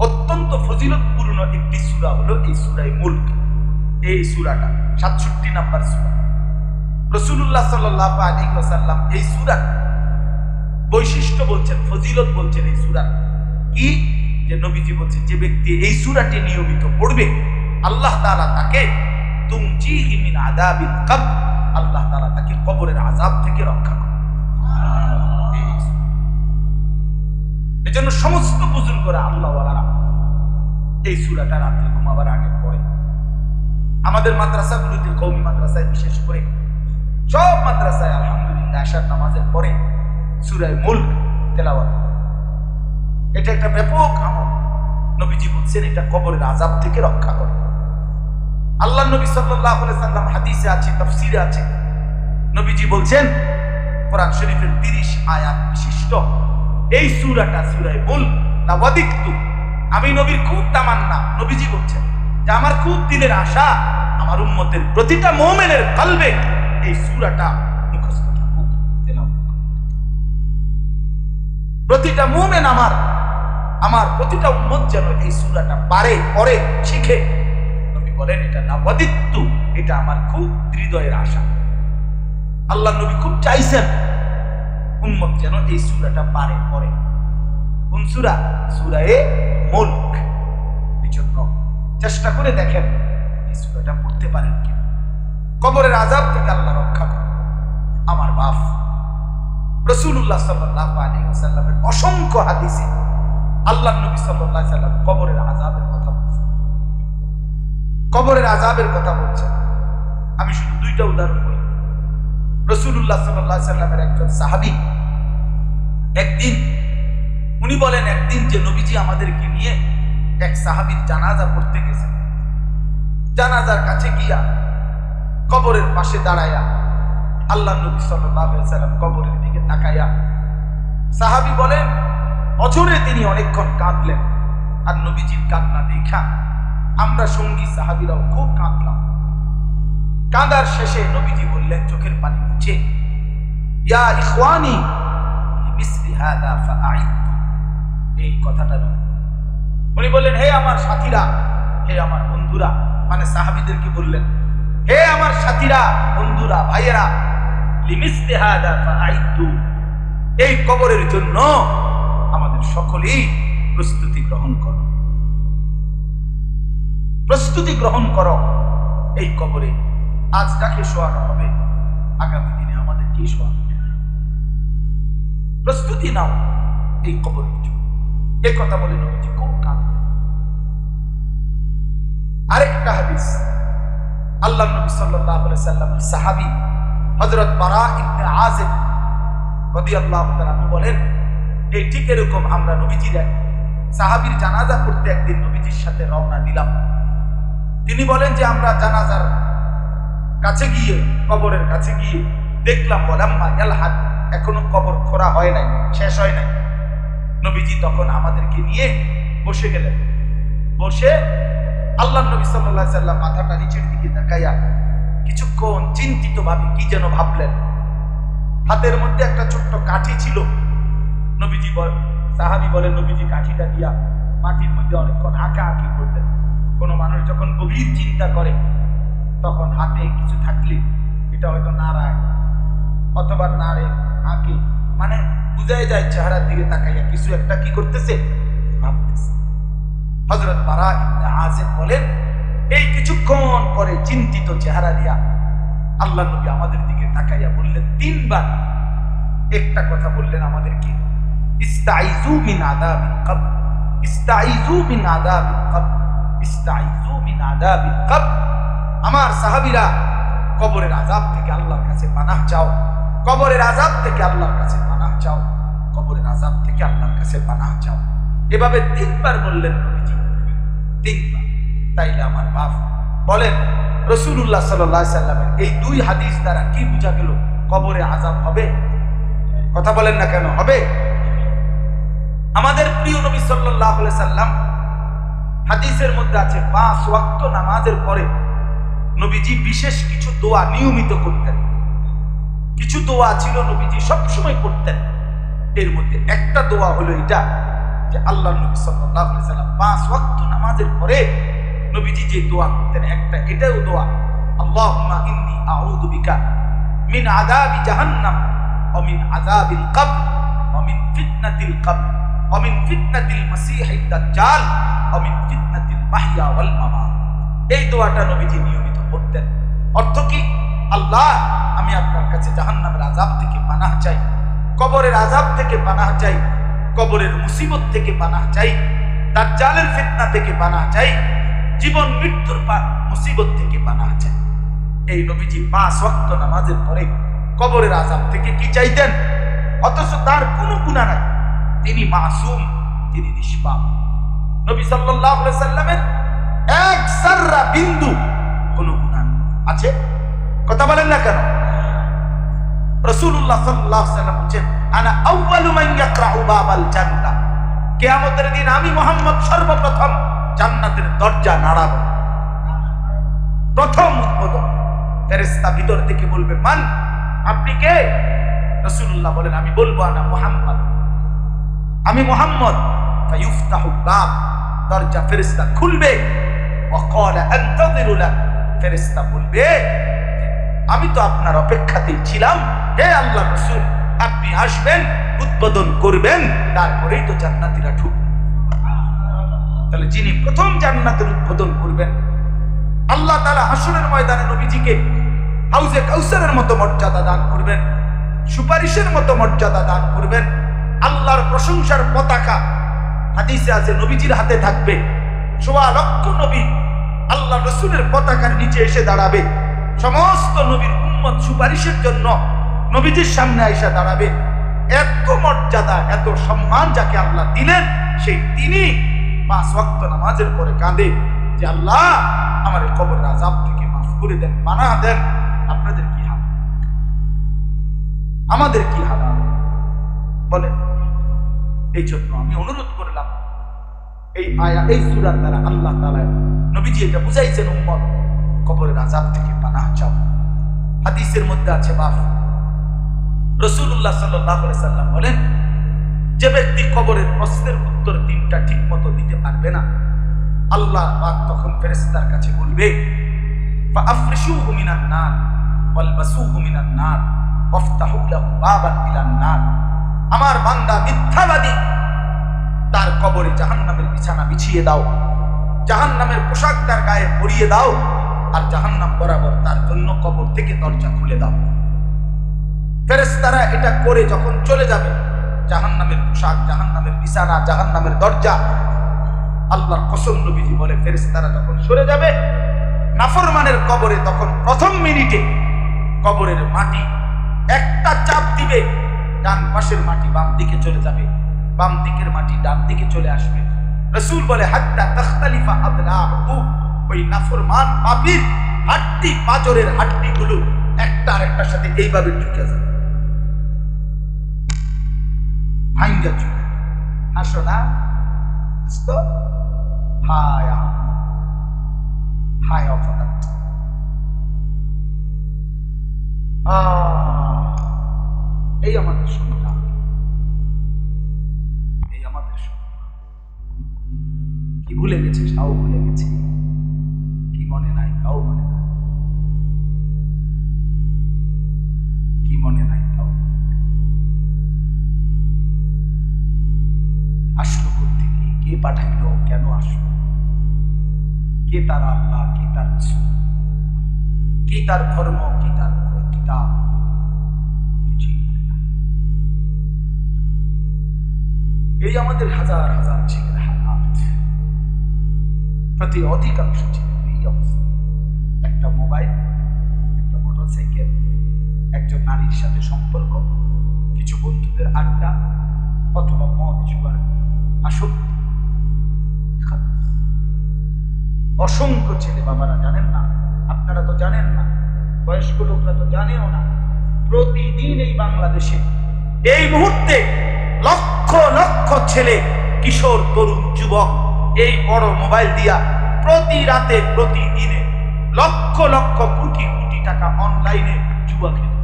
অত্যন্ত ফজিলতপূর্ণ একটি সূরা হলো এই সূরা মুলক। এই সূরাটা 67 নম্বর সূরা। রাসূলুল্লাহ সাল্লাল্লাহু আলাইহি ওয়াসাল্লাম এই সূরার বৈশিষ্ট্য বলছেন, ফজিলত বলছেন এই সূরার কি, যে নবীজি বলছেন যে ব্যক্তি এই সূরাটি নিয়মিত পড়বে আল্লাহ তাআলা তাকে তুমজিহি মিন আযাবিল কবর, আল্লাহ তাআলা তাকে কবরের আযাব থেকে রক্ষা করে। এজন্য সমস্ত বুজুর্গরা, আল্লাহ ওয়ালারা এই সূরাটা রাতে ঘুমাবার আগে পড়ে। আমাদের মাদ্রাসাগুলোতে, কওমি মাদ্রাসায় বিশেষ করে, সব মাদ্রাসায় আলহামদুলিল্লাহ আশার নামাজের পরে সূরা মুলক তেলাওয়াত। এটা একটা ব্যাপক আমল। নবীজি বলছেন এটা কবরের আযাব থেকে রক্ষা করে। আল্লাহ নবী সাল্লাল্লাহু আলাইহি সাল্লাম হাদিসে আছে, তাফসীরে আছে, নবীজি বলছেন কোরআন শরীফের 30 আয়াত বিশিষ্ট এই সূরাটা, সূরা মুলক, লাওয়াদিকতু, আমি নবীর খুব তামান্না, নবীজি বলছেন যে আমার খুব দিলের আশা আমার উম্মতের প্রতিটা মুমিনের কলবে এই সূরাটা মুখস্থ থাকুক, তেলাওয়াত। প্রতিটা মুমিন আমার প্রতিটা উম্মত যেন এই সূরাটা পারে, পড়ে, শিখে। নবী বলেন এটা লাওয়াদিকতু, এটা আমার খুব হৃদয়ের আশা। আল্লাহ নবী খুব চাইছেন উম্মত যেন এই সূরাটা পারে, পড়ে। কোন সূরা? সূরা মুলক। এই জন্য চেষ্টা করে দেখেন এই সূরাটা পড়তে পারেন কি। কবরের আযাব থেকে আল্লাহ রক্ষা করে। আমার বাপ রাসূলুল্লাহ সাল্লাল্লাহু আলাইহি ওয়াসাল্লামের অসংখ্য হাদিসে আল্লাহ নবী সাল্লাল্লাহু আলাইহি ওয়াসাল্লাম কবরের আযাবের কথা বলছেন, কবরের আযাবের কথা বলছেন। আমি শুধু 2টা উদাহরণ বলি। রাসূলুল্লাহ সাল্লাল্লাহু আলাইহি ওয়াসাল্লামের একজন সাহাবী, একদিন উনি বলেন একদিন যে নবীজি আমাদেরকে নিয়ে এক সাহাবীর জানাজা পড়তে গেছেন। জানাজার কাছে গিয়া কবরের পাশে দাঁড়াইয়া আল্লাহ নবী সাল্লাল্লাহু আলাইহি সাল্লাম কবরের দিকে তাকাইয়া সাহাবী বলেন অঝরে তিনি অনেকক্ষণ কাঁদলেন। আর নবীজির কান্না দেখা আমরা সঙ্গী সাহাবীরাও খুব কাঁদলাম। কাঁদার শেষে নবীজি বললেন চোখের পানি মুছে, ইয়া ইখওয়ানি বিমিসলি হাদা ফাআইদু। এই কথাটা নয়, উনি বললেন হে আমার সাথীরা, হে আমার বন্ধুরা, মানে সাহাবীদেরকে বললেন হে আমার সাথীরা, বন্ধুরা, ভাইয়েরা, লিমিসলি হাদা ফাআইদু, এই কবরের জন্য আমাদের সকলেই প্রস্তুতি গ্রহণ করো, প্রস্তুতি গ্রহণ করো। এই কবরে আজ যাকে শোয়ানো হবে আগামী দিনে আমাদের কি শোয়ানো হবে, প্রস্তুতি নাও এই কবরের জন্য। এই কথা বলে নবীজি খুব কাঁদলেন। আরেকটা হাদিস, আল্লাহ নবী সাল্লাল্লাহু আলাইহি সাল্লামের সাহাবী হযরত বারা ইবনে আযিব রাদিয়াল্লাহু তাআলা বলেন এই ঠিক এরকম আমরা নবীজির এক সাহাবীর জানাজা পড়তে একদিন নবীজির সাথে রওনা দিলাম। তিনি বলেন যে আমরা জানাজার কাছে গিয়ে, কবরের কাছে গিয়ে দেখলাম ওয়ালাম্মা ইয়ালহাদ, এখনো কবর খোঁড়া হয় নাই, শেষ হয় নাই। নবীজি তখন আমাদেরকে নিয়ে বসে গেলেন। বসে আল্লাহ নবী সাল্লাল্লাহু আলাইহি সাল্লাম মাথাটা নিচের দিকে তাকাইয়া কিছুক্ষণ চিন্তিত ভাবে কি যেন ভাবলেন। হাতের মধ্যে একটা ছোট্ট কাঠি ছিল। নবীজি সাহাবী বলেন নবীজি কাঠিটা দিয়া মাটির মধ্যে অনেকক্ষণ আঁকাআঁকি করতেন। কোনো মানুষ যখন গভীর চিন্তা করে তখন হাতে কিছু থাকলে এটা হয়তো নাড়ায় অথবা নাড়ে, আঁকে, মানে বুঝাই যায় চেহারার দিকে তাকাইয়া কিছু একটা কি করতেছে, ভাবতেছে। হযরত বারা ইবনে আযিব বলেন এই কিছুক্ষণ পরে চিন্তিত চেহারা দিয়া আল্লাহ নবী আমাদের দিকে তাকাইয়া বললেন তিনবার একটা কথা বললেন আমাদেরকে, ইস্তাইযু মিন আযাবিল কবর, ইস্তাইযু মিন আযাবিল কবর, ইস্তাইযু মিন আযাবিল কবর। আমার সাহাবীরা কবরের আযাব থেকে আল্লাহর কাছে পানাহ চাও, কবরের আযাব থেকে আল্লাহর কাছে পানাহ চাও, কবরের আযাব থেকে আল্লাহর কাছে পানাহ চাও। এভাবে তিনবার বললেন নবীজি, তিনবার। তাইলে আমার বাপ বলেন রাসূলুল্লাহ সাল্লাল্লাহু আলাইহি সাল্লামের এই দুই হাদিস দ্বারা কি বোঝা গেল? কবরে আযাব হবে। কথা বলেন না কেন? হবে। আমাদের প্রিয় নবী সাল্লাল্লাহু আলাইহি সাল্লাম হাদিসের মধ্যে আছে 5 ওয়াক্ত নামাজের পরে নবীজি বিশেষ কিছু দোয়া নিয়মিত করতেন। কিছু দোয়া ছিল নবীজি সবসময় করতেন। এর মধ্যে একটা দোয়া হলো এটা যে আল্লাহ নবী সাল্লাল্লাহু আলাইহি সাল্লাম 5 ওয়াক্ত নামাজের পরে নবীজি যে দোয়া করতেন একটা এটাও দোয়া, আল্লাহুম্মা ইন্নী আউযু বিকা মিন আযাবি জাহান্নাম ওয়া মিন আযাবিল কবর ওয়া মিন ফিতনাতিল কবর ওয়া মিন ফিতনাতিল মাসীহিদ দাজ্জাল ওয়া মিন ফিতনাতিল মাহইয়া ওয়াল মামাত। এই দোয়াটা নবীজি নিয়মিত করতেন। অর্থ কি? আল্লাহ আমি আপনার কাছে জাহান্নামের আযাব থেকে পানাহ চাই, কবরের আযাব থেকে পানাহ চাই, কবরের মুসিবত থেকে পানাহ চাই, দাজ্জালের ফিতনা থেকে পানাহ চাই, জীবন মৃত্যুর মুসিবত থেকে পানাহ চাই। এই নবীজি 5 ওয়াক্ত নামাজের পরে কবরের আযাব থেকে কি চাইতেন? অথচ তার কোনো গুনাহ নাই, তিনি মাসুম, তিনি নিষ্পাপ। নবী সাল্লাল্লাহু আলাইহি সাল্লামের এক যাররা বিন্দু কোনো গুনাহ আছে? কথা বলেন না কেন? রাসূলুল্লাহ সাল্লাল্লাহু আলাইহি সাল্লাম বলেন আনা আউয়ালু মান ইয়াকরাউ বাবাল জান্নাহ, কিয়ামতের দিন আমি মুহাম্মদ সর্বপ্রথম জান্নাতের দরজা নাড়াবো। প্রথম উদ্বোধন। ফেরেশতা ভিতর থেকে বলবে মান, আপনি কে? রাসূলুল্লাহ বলেন আমি বলবো আনা মুহাম্মদ, আমি মুহাম্মদ। ফায়ুফতাহু বাব, দরজা ফেরেশতা খুলবে। ওয়া ক্বালা আনতাযিরু লাক, ফেরেশতা বলবে আমি তো আপনার অপেক্ষাতেই ছিলাম, হে আল্লাহর রাসূল আপনি আসবেন, উদ্বোধন করবেন, তারপরেই তো জান্নাতীরা ঢুকবে। তাহলে যিনি প্রথম জান্নাতের উদ্বোধন করবেন, আল্লাহ তাআলা হাসরের ময়দানে নবীজিকে হাউজে কাউসারের মতো মর্যাদা দান করবেন, সুপারিশের মতো মর্যাদা দান করবেন। আল্লাহর প্রশংসার পতাকা হাদিসে আছে নবীজির হাতে থাকবে। 1.25 লক্ষ নবী আল্লাহ রাসূলের পতাকার নিচে এসে দাঁড়াবে। সমস্ত নবীর উম্মত সুপারিশের জন্য নবীজির সামনে এসে দাঁড়াবে। এত মর্যাদা, এত সম্মান যাকে আল্লাহ দিলেন, সেই তিনি 5 ওয়াক্ত নামাজের পরে কাঁদে যে আল্লাহ আমার কবরের আযাব থেকে মাফ করে দেন, পানাহ দেন। আপনাদের কি হাল, আমাদের কি হাল বলেন। এই জন্য আমি অনুরোধ করলাম, এই আয়া এই সূরার দ্বারা আল্লাহ তাআলা নবীজি এটা বুঝাইছেন, উম্মত কবরের আযাব থেকে পানাহ চাও। হাদিসের মধ্যে আছে বাপ রাসূলুল্লাহ সাল্লাল্লাহু আলাইহি সাল্লাম বলেন, যে ব্যক্তি কবরের প্রশ্নের উত্তর তিনটা ঠিক মতো দিতে পারবে না, আল্লাহ পাক তখন ফেরেশতার কাছে বলবে, ফাআফরিশুহু মিনান নার ওয়ালবাসুহু মিনান নার ওয়াফতাহু লাহু বাবান ইলান নার। আমার বান্দা মিথ্যাবাদী, তার কবরে জাহান্নামের বিছানা বিছিয়ে দাও, জাহান্নামের পোশাক তার গায়ে পরিয়ে দাও, আর জাহান্নাম বরাবর তার জন্য কবর থেকে দরজা খুলে দাও। ফেরেশতারা এটা করে যখন চলে যাবে, জাহান্নামের পোশাক, জাহান্নামের বিছানা, জাহান্নামের দরজা, আল্লাহর কসম নবীজি বলে ফেরেশতারা যখন সরে যাবে নাফরমানের কবরে, তখন প্রথম মিনিটে কবরের মাটি একটা চাপ দিবে, ডান পাশের মাটি বাম দিকে চলে যাবে, বাম দিকের মাটি ডান দিকে চলে আসবে। রাসূল বলে হাত্তা তাখতালিফা আদলাহু, ওই নাফরমান পাপীর হাড্ডি, পাঁজরের হাড্ডিগুলো একটা আরেকটার সাথে এইভাবে ঢুকে যাবে, ভাঙ্গা চুকে। হাসো না তো, হায় হায় অপরাধ। এই আমাদের সংগ্রাম, এই আমাদের সংগ্রাম। কি ভুলে গেছে, তাও ভুলে গেছে, কি মনে নাই তাও মনে নাই, কি মনে নাই তাও। আসলো কোত্থেকে, কে পাঠাইলো, কেন আসলো, কে তার আল্লাহ, কে তার রাসূল, কে তার ধর্ম, কে তার কিতাব, কিছুই মনে নাই। এই আমাদের হাজার হাজার ছেলের হালাত, প্রতি অধিকাংশ ছেলের এই অবস্থা। একটা মোবাইল, একটা মোটরসাইকেল, একজন নারীর সাথে সম্পর্ক, কিছু বন্ধুদের আড্ডা, অথবা মদ জুয়ার আসক্তি। অসংখ্য ছেলে, বাবারা জানেন না, আপনারা তো জানেন না, বয়স্ক লোকরা তো জানেও না, প্রতিদিন এই বাংলাদেশে এই মুহূর্তে লক্ষ লক্ষ ছেলে, কিশোর, তরুণ, যুবক এই বড় মোবাইল দিয়া প্রতি রাতে, প্রতিদিনে লক্ষ লক্ষ কোটি কোটি টাকা অনলাইনে জুয়া খেলে।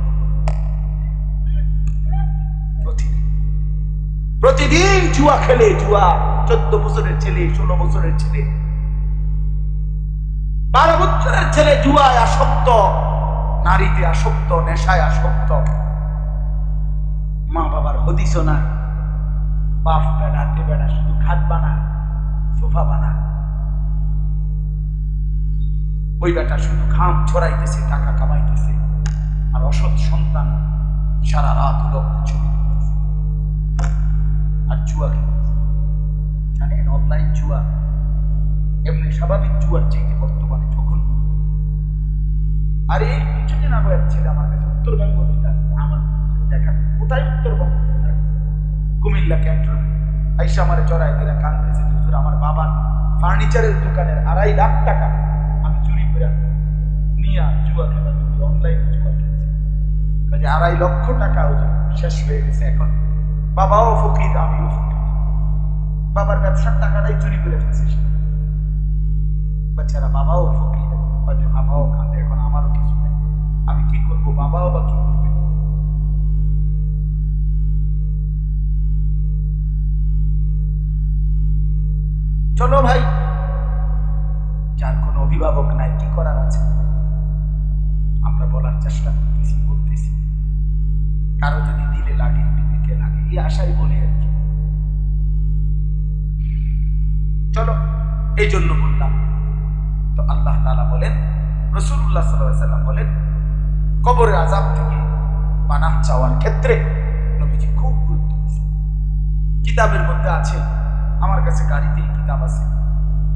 প্রতিদিন জুয়া খেলে, জুয়া। 14 বছরের ছেলে, 16 বছরের ছেলে, 12 বছরের ছেলে জুয়ায় আসক্ত, নারীতে আসক্ত, নেশায় আসক্ত। মা বাবার হদিসও নাই, বাপ বেড়াতে বেড়া শুধু খাট বানায়, সোফা বানায়, ওই বেটা শুধু ঘাম ছড়াইতেছে, টাকা কামাইতেছে, আর অসৎ সন্তান সারা রাত লক্ষ্য ছবি দেখতেছে আর জুয়া খেলতেছে। জানেন, অনলাইন জুয়া এমনি স্বাভাবিক জুয়ার চাইতে বর্তমানে যখন। আর এই কিছুদিন আগে এক ছেলে আমার কাছে উত্তরবঙ্গ থেকে আসছে, আমার দেখা কোথায় উত্তরবঙ্গ, কুমিল্লা ক্যান্টনমেন্ট, আইসা আমার চড়াই দিলা কাঁদতেছে, হুজুর আমার বাবার ফার্নিচারের দোকানের 2.5 লাখ টাকা আমি চুরি করে নিয়ে জুয়া খেলা, অনলাইনে জুয়া খেলছি। 2.5 লক্ষ টাকা হুজুর শেষ হয়ে গেছে। এখন বাবাও ফকির, আমিও ফকির, বাবার ব্যবসার টাকাটাই চুরি করে ফেলছে। বাচ্চারা বাবাও ফকির, বাবাও কাঁদে, এখন আমারও কিছু নেই, আমি কি করবো, বাবাও বা কি করবে। চলো ভাই, যার কোনো অভিভাবক নাই, কি করার আছে, আমরা বলার চেষ্টা করতেছি, বলতেছি, কারো যদি দিলে লাগে, বিবেকে লাগে, এই আশাই বলি আর কি। চলো, এই জন্য বললাম। তো আল্লাহ তাআলা বলেন, রাসূলুল্লাহ সাল্লাল্লাহু আলাইহি ওয়াসাল্লাম বলেন, কবরের আযাব থেকে পানাহ চাওয়ার ক্ষেত্রে নবীজি খুব গুরুত্ব দিয়েছেন। কিতাবের মধ্যে আছে, আমার কাছে গাড়িতেই কিতাব আছে,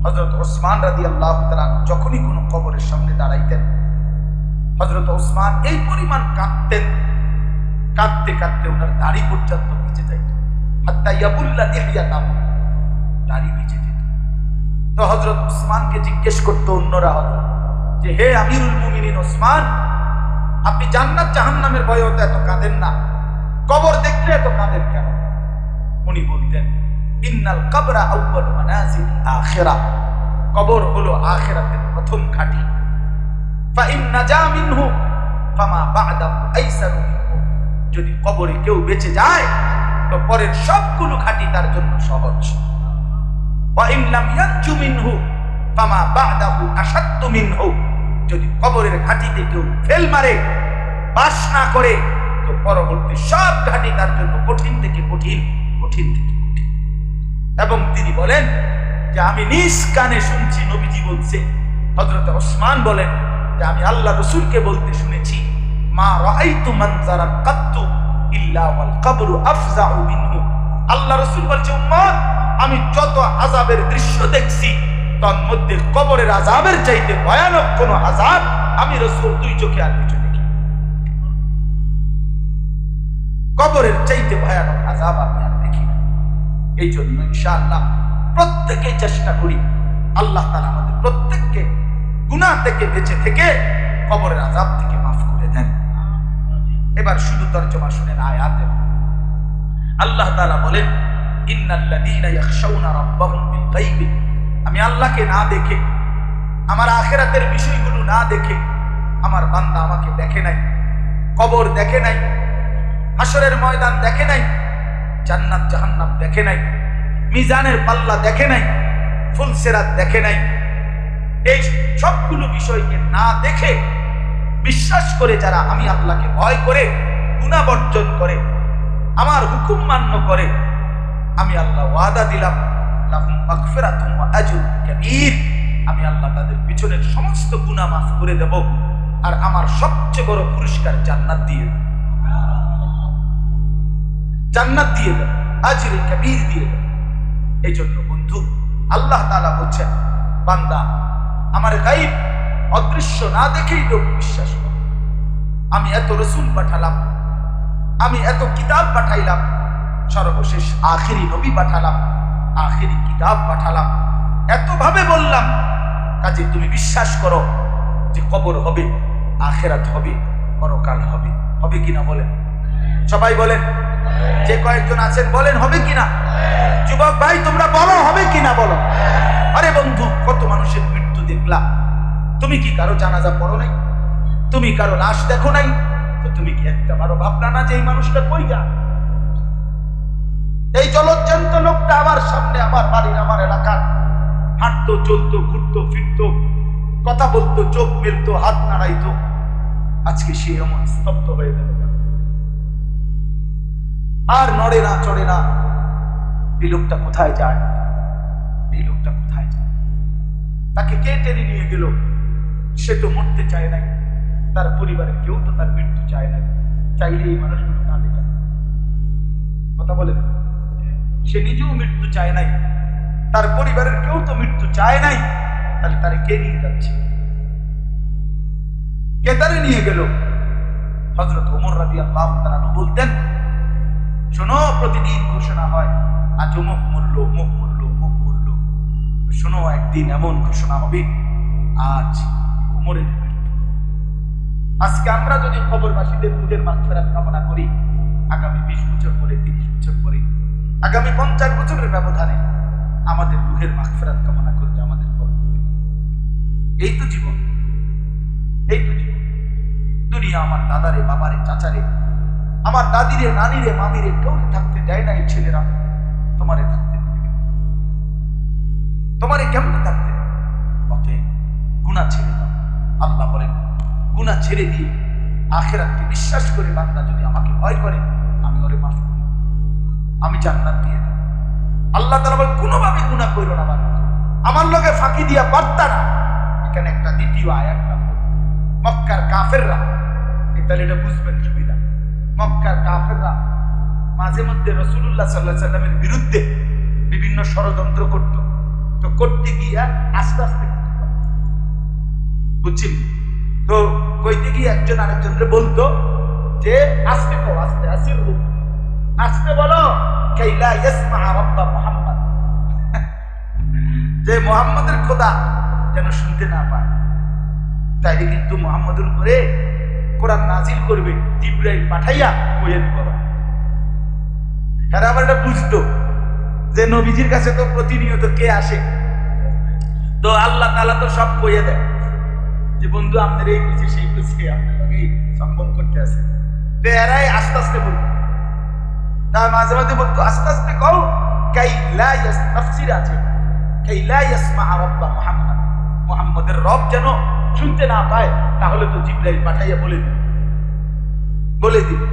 হযরত ওসমান রাদিয়াল্লাহু তাআলা যখনই কোনো কবরের সামনে দাঁড়াইতেন, হযরত ওসমান এই পরিমাণ কাঁদতেন, কাঁদতে কাঁদতে ওনার দাড়ি পর্যন্ত ভিজে যাইত, হাত্তা ইয়াবুল্লা লিহিয়াতাহু, দাড়ি ভিজে যেত। তো হযরত ওসমানকে জিজ্ঞেস করতো অন্যরা, যে হে আমিরুল মুমিনিন ওসমান, আপনি জান্নাত জাহান্নামের ভয়ে তো এত কাঁদেন না, কবর দেখলে এত কাঁদেন কেন? উনি বলতেন ইন্নাল কবরা আউয়ালু মানাজিল আখিরাহ, কবর হলো আখিরাতের প্রথম ঘাঁটি। ফা ইন নাজা মিনহু ফামা বা'দাহু আইসারু মিনহু, যদি কবরে কেউ বেঁচে যায় তো পরের সবগুলো ঘাঁটি তার জন্য সহজ। ওয়া ইন লাম ইয়ানজু মিনহু ফামা বা'দাহু আশাদ্দু মিনহু, যদি কবরের ঘাঁটিতে কেউ ফেল মারে, বাস না করে, তো পরবর্তী সব ঘাঁটি তার জন্য কঠিন থেকে কঠিন, কঠিন থেকে কঠিন। এবং তিনি বলেন যে আমি নিজ কানে শুনছি, নবীজি বলছে, হযরত ওসমান বলেন যে আমি আল্লাহ রাসূলকে বলতে শুনেছি, মা রাআইতু মানজারান কাত্তু ইল্লা ওয়াল কবরু আফজাউ মিনহু। আল্লাহ রাসূল বলছে, উম্মত, আমি যত আযাবের দৃশ্য দেখছি তার মধ্যে কবরের আযাবের চাইতে ভয়ানক কোন আযাব আমি রাসূল দুই চোখে আর কিছু দেখি। কবরের চাইতে ভয়ানক আযাব আমি আর দেখি না। এই জন্য ইনশাআল্লাহ প্রত্যেকেই চেষ্টা করি আল্লাহ তাআলা আমাদের প্রত্যেককে গুনাহ থেকে বেঁচে থেকে কবরের আযাব থেকে মাফ করে দেন। এবার শুধু তরজমা শুনেন আয়াতের। আল্লাহ তাআলা বলেন ইন্নাল্লাযীনা ইয়াখশাউনা রাব্বাহুম বিল গায়বি, আমি আল্লাহকে না দেখে, আমার আখিরাতের বিষয়গুলো না দেখে, আমার বান্দা আমাকে দেখে নাই, কবর দেখে নাই, হাসরের ময়দান দেখে নাই, জান্নাত জাহান্নাম দেখে নাই, মিজানের পাল্লা দেখে নাই, ফুলসিরাত দেখে নাই, এই সবগুলো বিষয়কে না দেখে বিশ্বাস করে যারা আমি আল্লাহকে ভয় করে গুনাহ বর্জন করে আমার হুকুম মান্য করে, আমি আল্লাহ ওয়াদা দিলাম লাহুম মাগফিরাতুন ওয়া আজরুন কাবীর, আমি আল্লাহ তাদের পিছনের সমস্ত গুনাহ মাফ করে দেব, আর আমার সবচেয়ে বড় পুরস্কার জান্নাত দিয়ে দেব, জান্নাত দিয়ে দেব, আজরে কবীর দিয়ে দেব। এই জন্য বন্ধু আল্লাহ তাআলা বলছেন, বান্দা আমার গায়ব অদৃশ্য না দেখেই লোক বিশ্বাস করে। আমি এত রাসূল পাঠালাম, আমি এত কিতাব পাঠাইলাম, সর্বশেষ আখেরি নবী পাঠালাম, আখেরি কিতাব পাঠালাম, এত ভাবে বললাম, কাজে তুমি বিশ্বাস করো যে কবর হবে, আখিরাত হবে, পরকাল হবে। হবে কিনা বলেন? সবাই বলেন, যে কয়েকজন আছেন বলেন হবে কিনা? যুবক ভাই তোমরা বলো হবে কিনা বলো। আরে বন্ধু, কত মানুষের মৃত্যু দেখলা, তুমি কি কারো জানাজা পড়ো নাই? তুমি কারো লাশ দেখো নাই? তো তুমি কি একটা বারো ভাবনা না যে এই মানুষটা কই যা? এই জলজ্জান্ত লোকটা আমার সামনে, আমার বাড়ির, আমার এলাকার, হাঁটতো, চলতো, ঘুরতো, ফিরতো, কথা বলতো, চোখ মেলতো, হাত নাড়াইতো, আজকে সে এমন স্তব্ধ হয়ে গেল, আর নড়ে না, চড়ে না। এই লোকটা কোথায় যায়? এই লোকটা কোথায় যায়? তাকে কে টেনে নিয়ে গেল? সে তো মরতে চায় নাই, তার পরিবারের কেউ তো তার মৃত্যু চায় নাই, চাইলে এই মানুষগুলো কাঁদে যায়। কথা বলেন, সে নিজেও মৃত্যু চায় নাই, তার পরিবারের কেউ তো মৃত্যু চায় নাই, তাহলে তারে কে নিয়ে যাচ্ছে? কে তারে নিয়ে গেল? হযরত ওমর রাদিয়াল্লাহু তাআলা বলতেন, শোনো, প্রতিদিন ঘোষণা হয় আজ অমুক মরলো, অমুক মরলো, অমুক মরলো, শোনো একদিন এমন ঘোষণা হবে আজ ওমরের মৃত্যু। আজকে আমরা যদি কবরবাসীদের রুহের মাগফিরাত কামনা করি, আগামী 20 বছর পরে, 30 বছর পরে, আগামী 50 বছরের ব্যবধানে আমাদের রুহের মাগফিরাত কামনা করবে আমাদের পরবর্তী। এই তো জীবন, এই তো জীবন। দুনিয়া আমার দাদারে, বাবারে, চাচারে, আমার দাদিরে, নানিরে, মামিরে কেউ থাকতে দেয় না। এই ছেলেরা তোমারে থাকতে দেবে, তোমারে কেমনে থাকতে দেবে? অতএব গুনাহ ছেড়ে দাও। আল্লাহ বলেন, গুনাহ ছেড়ে দিয়ে আখিরাতকে বিশ্বাস করে বান্দা যদি আমাকে ভয় করে, আমি ওরে মাফ করি, আমি জান্নাত দিয়ে দেব। আল্লাহ তাআলা বলেন, কোনোভাবে গুনাহ করো না বান্দা, আমার লগে ফাঁকি দিয়া পারতা না। এখানে একটা দ্বিতীয় আয়াত নামলো, মক্কার কাফেররা, তাহলে এটা বুঝবেন সুবিধা। মক্কার কাফেররা মাঝে মধ্যে রাসূলুল্লাহ সাল্লাল্লাহু আলাইহি ওয়াসাল্লামের বিরুদ্ধে বিভিন্ন ষড়যন্ত্র করত, তো করতে গিয়া আস্তে আস্তে বুঝছেন তো, কইতে গিয়ে একজন আরেকজনকে বলতো যে আস্তে কও, আস্তে আসির রূপ, আস্তে বলো, কাইলা ইয়াসমা রাব্বা মুহাম্মদ, যে মুহাম্মদের খোদা যেন শুনতে না পায়। তাইলে কিন্তু মুহাম্মদের উপরে কোরআন নাজিল করবে, জিবরাইল পাঠাইয়া কইয়া দিব। এরা আবার এটা বুঝতো যে নবীজির কাছে তো প্রতিনিয়ত কে আসে, তো আল্লাহ তাআলা তো সব কইয়া দেয় যে বন্ধু আপনার এই বুঝি সেই বুঝি আপনার লগে সম্পর্ক করতে আছে। তো এরাই আস্তে আস্তে বলতো, তার মাঝে মাঝে বলতো আস্তে আস্তে কও, কাই লা তাফসীর আছে, কাই লা ইয়াসমা রাব্বা মুহাম্মদ, মুহাম্মদের রব যেন শুনতে না পায়, তাহলে তো জিবরাইল পাঠাইয়া বলে দিবে।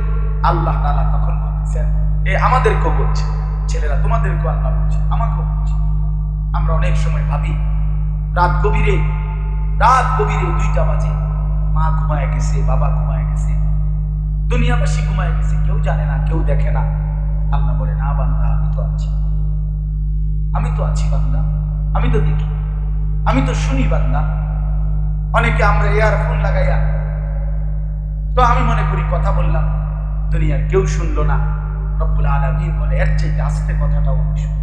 আল্লাহ তাআলা তখন বলতেছেন, এ আমাদেরকেও বলছে, ছেলেরা তোমাদেরকেও আল্লাহ বলছে, আমাকেও বলছে। আমরা অনেক সময় ভাবি রাত গভীরে 2টা বাজে, মা ঘুমায় গেছে, বাবা ঘুমায় গেছে, দুনিয়াবাসী ঘুমায় গেছে, কেউ জানে না, কেউ দেখে না। আল্লাহ বলে, না বান্দা, আমি তো আছি বান্দা, আমি তো দেখি, আমি তো শুনি বান্দা। অনেকে আমরা ইয়ারফোন লাগাইয়া, তো আমি মনে করি কথা বললাম, দুনিয়ার কেউ শুনলো না। রব্বুল আলামিন বলে, এর চাইতে আস্তে কথাটাও আমি শুনি।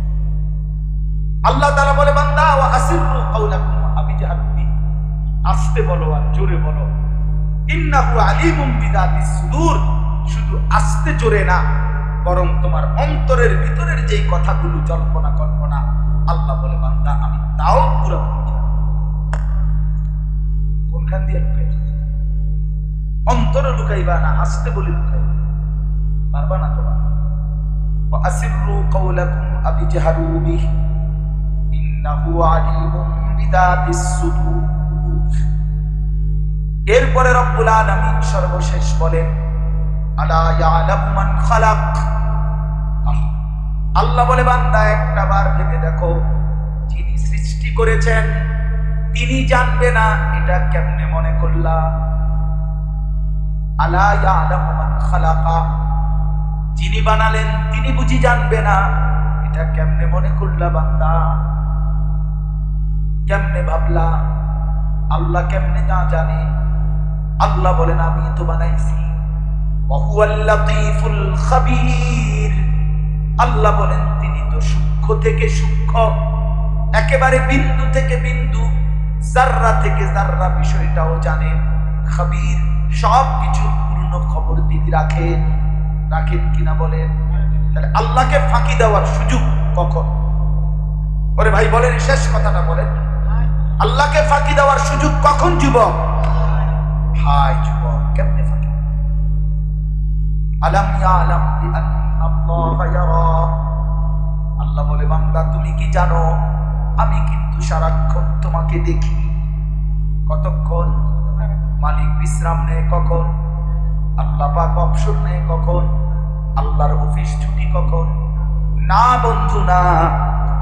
আল্লাহ তাআলা বলে, বান্দা ওয়া আসিররু কাওলাকুম আবি জাহারুবি, আস্তে বলো আর জোরে বলো। ইন্নাহু আলিমুম বিযাতিস সুদূর, শুধু আস্তে জোরে না, বরং তোমার অন্তরের ভিতরের যেই কথাগুলো কল্পনা, আল্লাহ বলে বান্দা আমি তাও পুরোপুরি জানি। কোনখান দিয়ে লুকাইবা? অন্তরে লুকাইবা না আস্তে বলে লুকাইবা? পারবা না তোমার। ওয়া আসিররু কাওলাকুম আবি জাহারুবি ইন্নাহু আলিমুম বিযাতিস সুদূর। এরপরে রব্বুল আলামিন সর্বশেষ বলেন, আলা ইয়ালামু মান খালাক। আল্লাহ বলে, বান্দা একটা বার ভেবে দেখো, যিনি সৃষ্টি করেছেন তিনি জানবে না, এটা কেমনে মনে করলা? আলা ইয়ালামু মান খালাকা, যিনি বানালেন তিনি বুঝি জানবে না, এটা কেমনে মনে করলা বান্দা? কেমনে ভাবলা? আল্লাহ কেমনে না জানে? আল্লাহ বলেন, আমি তো বানাইছি। ওয়াহুয়াল লাতীফুল খাবীর, আল্লাহ বলেন তিনি তো সূক্ষ্ম থেকে সূক্ষ্ম, একেবারে বিন্দু থেকে বিন্দু, জাররা থেকে জাররা বিষয়টাও জানেন। খাবীর, সবকিছু পূর্ণ খবর তিনি রাখেন কিনা বলেন? তাহলে আল্লাহকে ফাঁকি দেওয়ার সুযোগ কখন? ওরে ভাই বলেন, শেষ কথাটা বলেন, আল্লাহকে ফাঁকি দেওয়ার সুযোগ কখন যুবক? হাই যুবক, কেমনে ফাঁকি? আলাম ইয়ালাম বিআন্নাল্লাহা ইয়ারা, আল্লাহ বলে বান্দা তুমি কি জানো আমি কিন্তু সারাক্ষণ তোমাকে দেখি। কতক্ষণ? মালিক বিশ্রাম নেয় কখন? আল্লাহ পাক অবসর নেয় কখন? আল্লাহর অফিস ছুটি কখন? না বন্ধু না।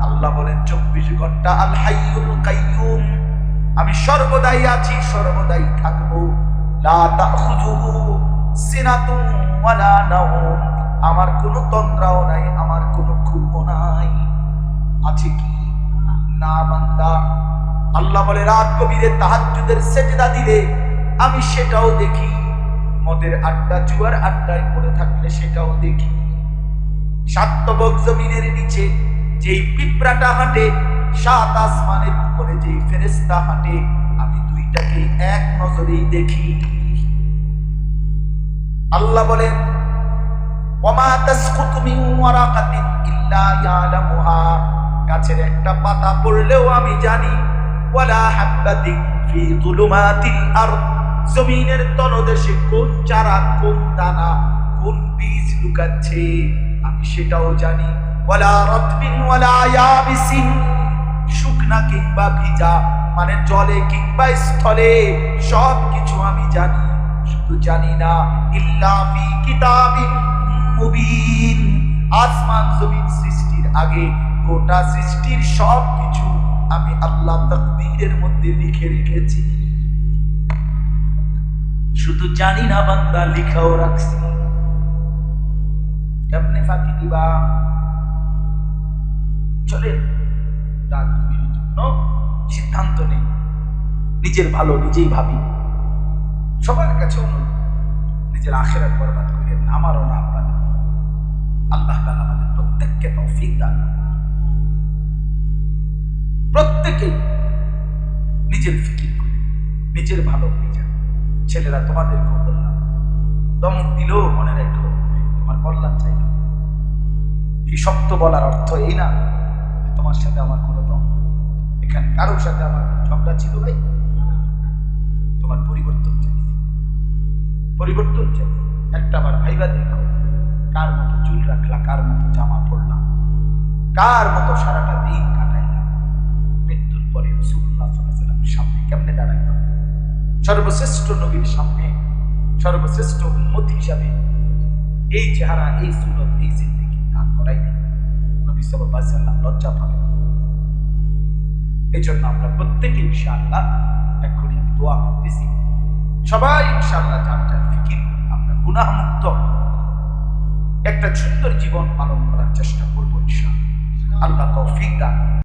আল্লাহ বলেন 24 ঘন্টা আল হাইয়ুল কাইয়ুম, আমি সর্বদাই আছি, সর্বদাই থাকবো। লা তাখুযুহু সিনাতুন ওয়ালা নাওম, আমার কোনো তন্দ্রাও নাই, আমার কোনো ঘুমও নাই। আছে কি? না বান্দা। আল্লাহ বলে রাত গভীরে তাহাজ্জুদের সেজদা দিলে আমি সেটাও দেখি, মদের আড্ডা জুয়ার আড্ডায় পড়ে থাকলে সেটাও দেখি। সাতবক জমিনের নিচে যেই পিঁপড়াটা হাঁটে, 7 আসমানের উপরে যেই ফেরেশতা হাঁটে, আমি দুইটাকে এক নজরেই দেখি। আল্লাহ বলেন, ওয়ামা তাসকুতু মিন ওয়ারাকাতিন ইল্লা ইয়ালামুহা, গাছের একটা পাতা পড়লেও আমি জানি। ওয়ালা হাব্বাতিন ফি যুলুমাতিল আরদ, জমিনের তলদেশে কোন চারা, কোন দানা, কোন বীজ লুকাচ্ছে আমি সেটাও জানি। ওয়ালা রাতবিন ওয়ালা ইয়াবিসিন, শুকনা কিংবা ভিজা, মানে জলে কিংবা স্থলে, সব কিছু আমি জানি। শুধু জানি না, ইল্লা ফি কিতাবিন মুবিন, আসমান জমিন সৃষ্টির আগে গোটা সৃষ্টির সব কিছু আমি আল্লাহ তাকদীরের মধ্যে লিখে রেখেছি। শুধু জানি না বান্দা, লিখাও রাখছি। কেমনে ফাঁকি দিবা? চলেন রাত গভীরের জন্য সিদ্ধান্ত নেই, নিজের ভালো নিজেই ভাবি। সবার কাছে অনুরোধ, নিজের আখিরাত বরবাদ করেন না, আমারও না আপনাদের। আল্লাহ তাআলা আমাদের প্রত্যেককে তৌফিক দান। প্রত্যেকেই নিজের ফিকির করে, নিজের ভালো নিজের। ছেলেরা তোমাদেরকেও বললাম, ধমক দিলেও মনে রাখো তোমার কল্যাণ চাই না। এই শব্দ বলার অর্থ এই না যে তোমার সাথে আমার কোনো দম, এখানে কারোর সাথে আমার ঝগড়া ছিল ভাই, তোমার পরিবর্তন চাই, পরিবর্তন চাই। একটা বার ভাইবা দেখো কার মতো চুল রাখলা, কার মতো জামা পরলাম, কার মতো সারাটা দিন কাটাইলাম। মৃত্যুর পরে রাসূলুল্লাহ সাল্লাল্লাহু আলাইহি ওয়াসাল্লামের সামনে কেমনে দাঁড়াইলাম, সর্বশ্রেষ্ঠ নবীর সামনে সর্বশ্রেষ্ঠ উম্মত হিসাবে এই চেহারা, এই সুরত, এই জিন্দেগি দান করাই নেই। নবী সাল্লাল্লাহু আলাইহি ওয়াসাল্লাম লজ্জা পাবেন। এই জন্য আমরা প্রত্যেকে ইনশাআল্লাহ, এখনই আমি দোয়া করতেছি, সবাই ইনশাআল্লাহ যার যার ফিকির করি আমরা গুনাহমুক্ত একটা সুন্দর জীবন পালন করার চেষ্টা করবো ইনশাআল্লাহ। আল্লাহ তৌফিক দান।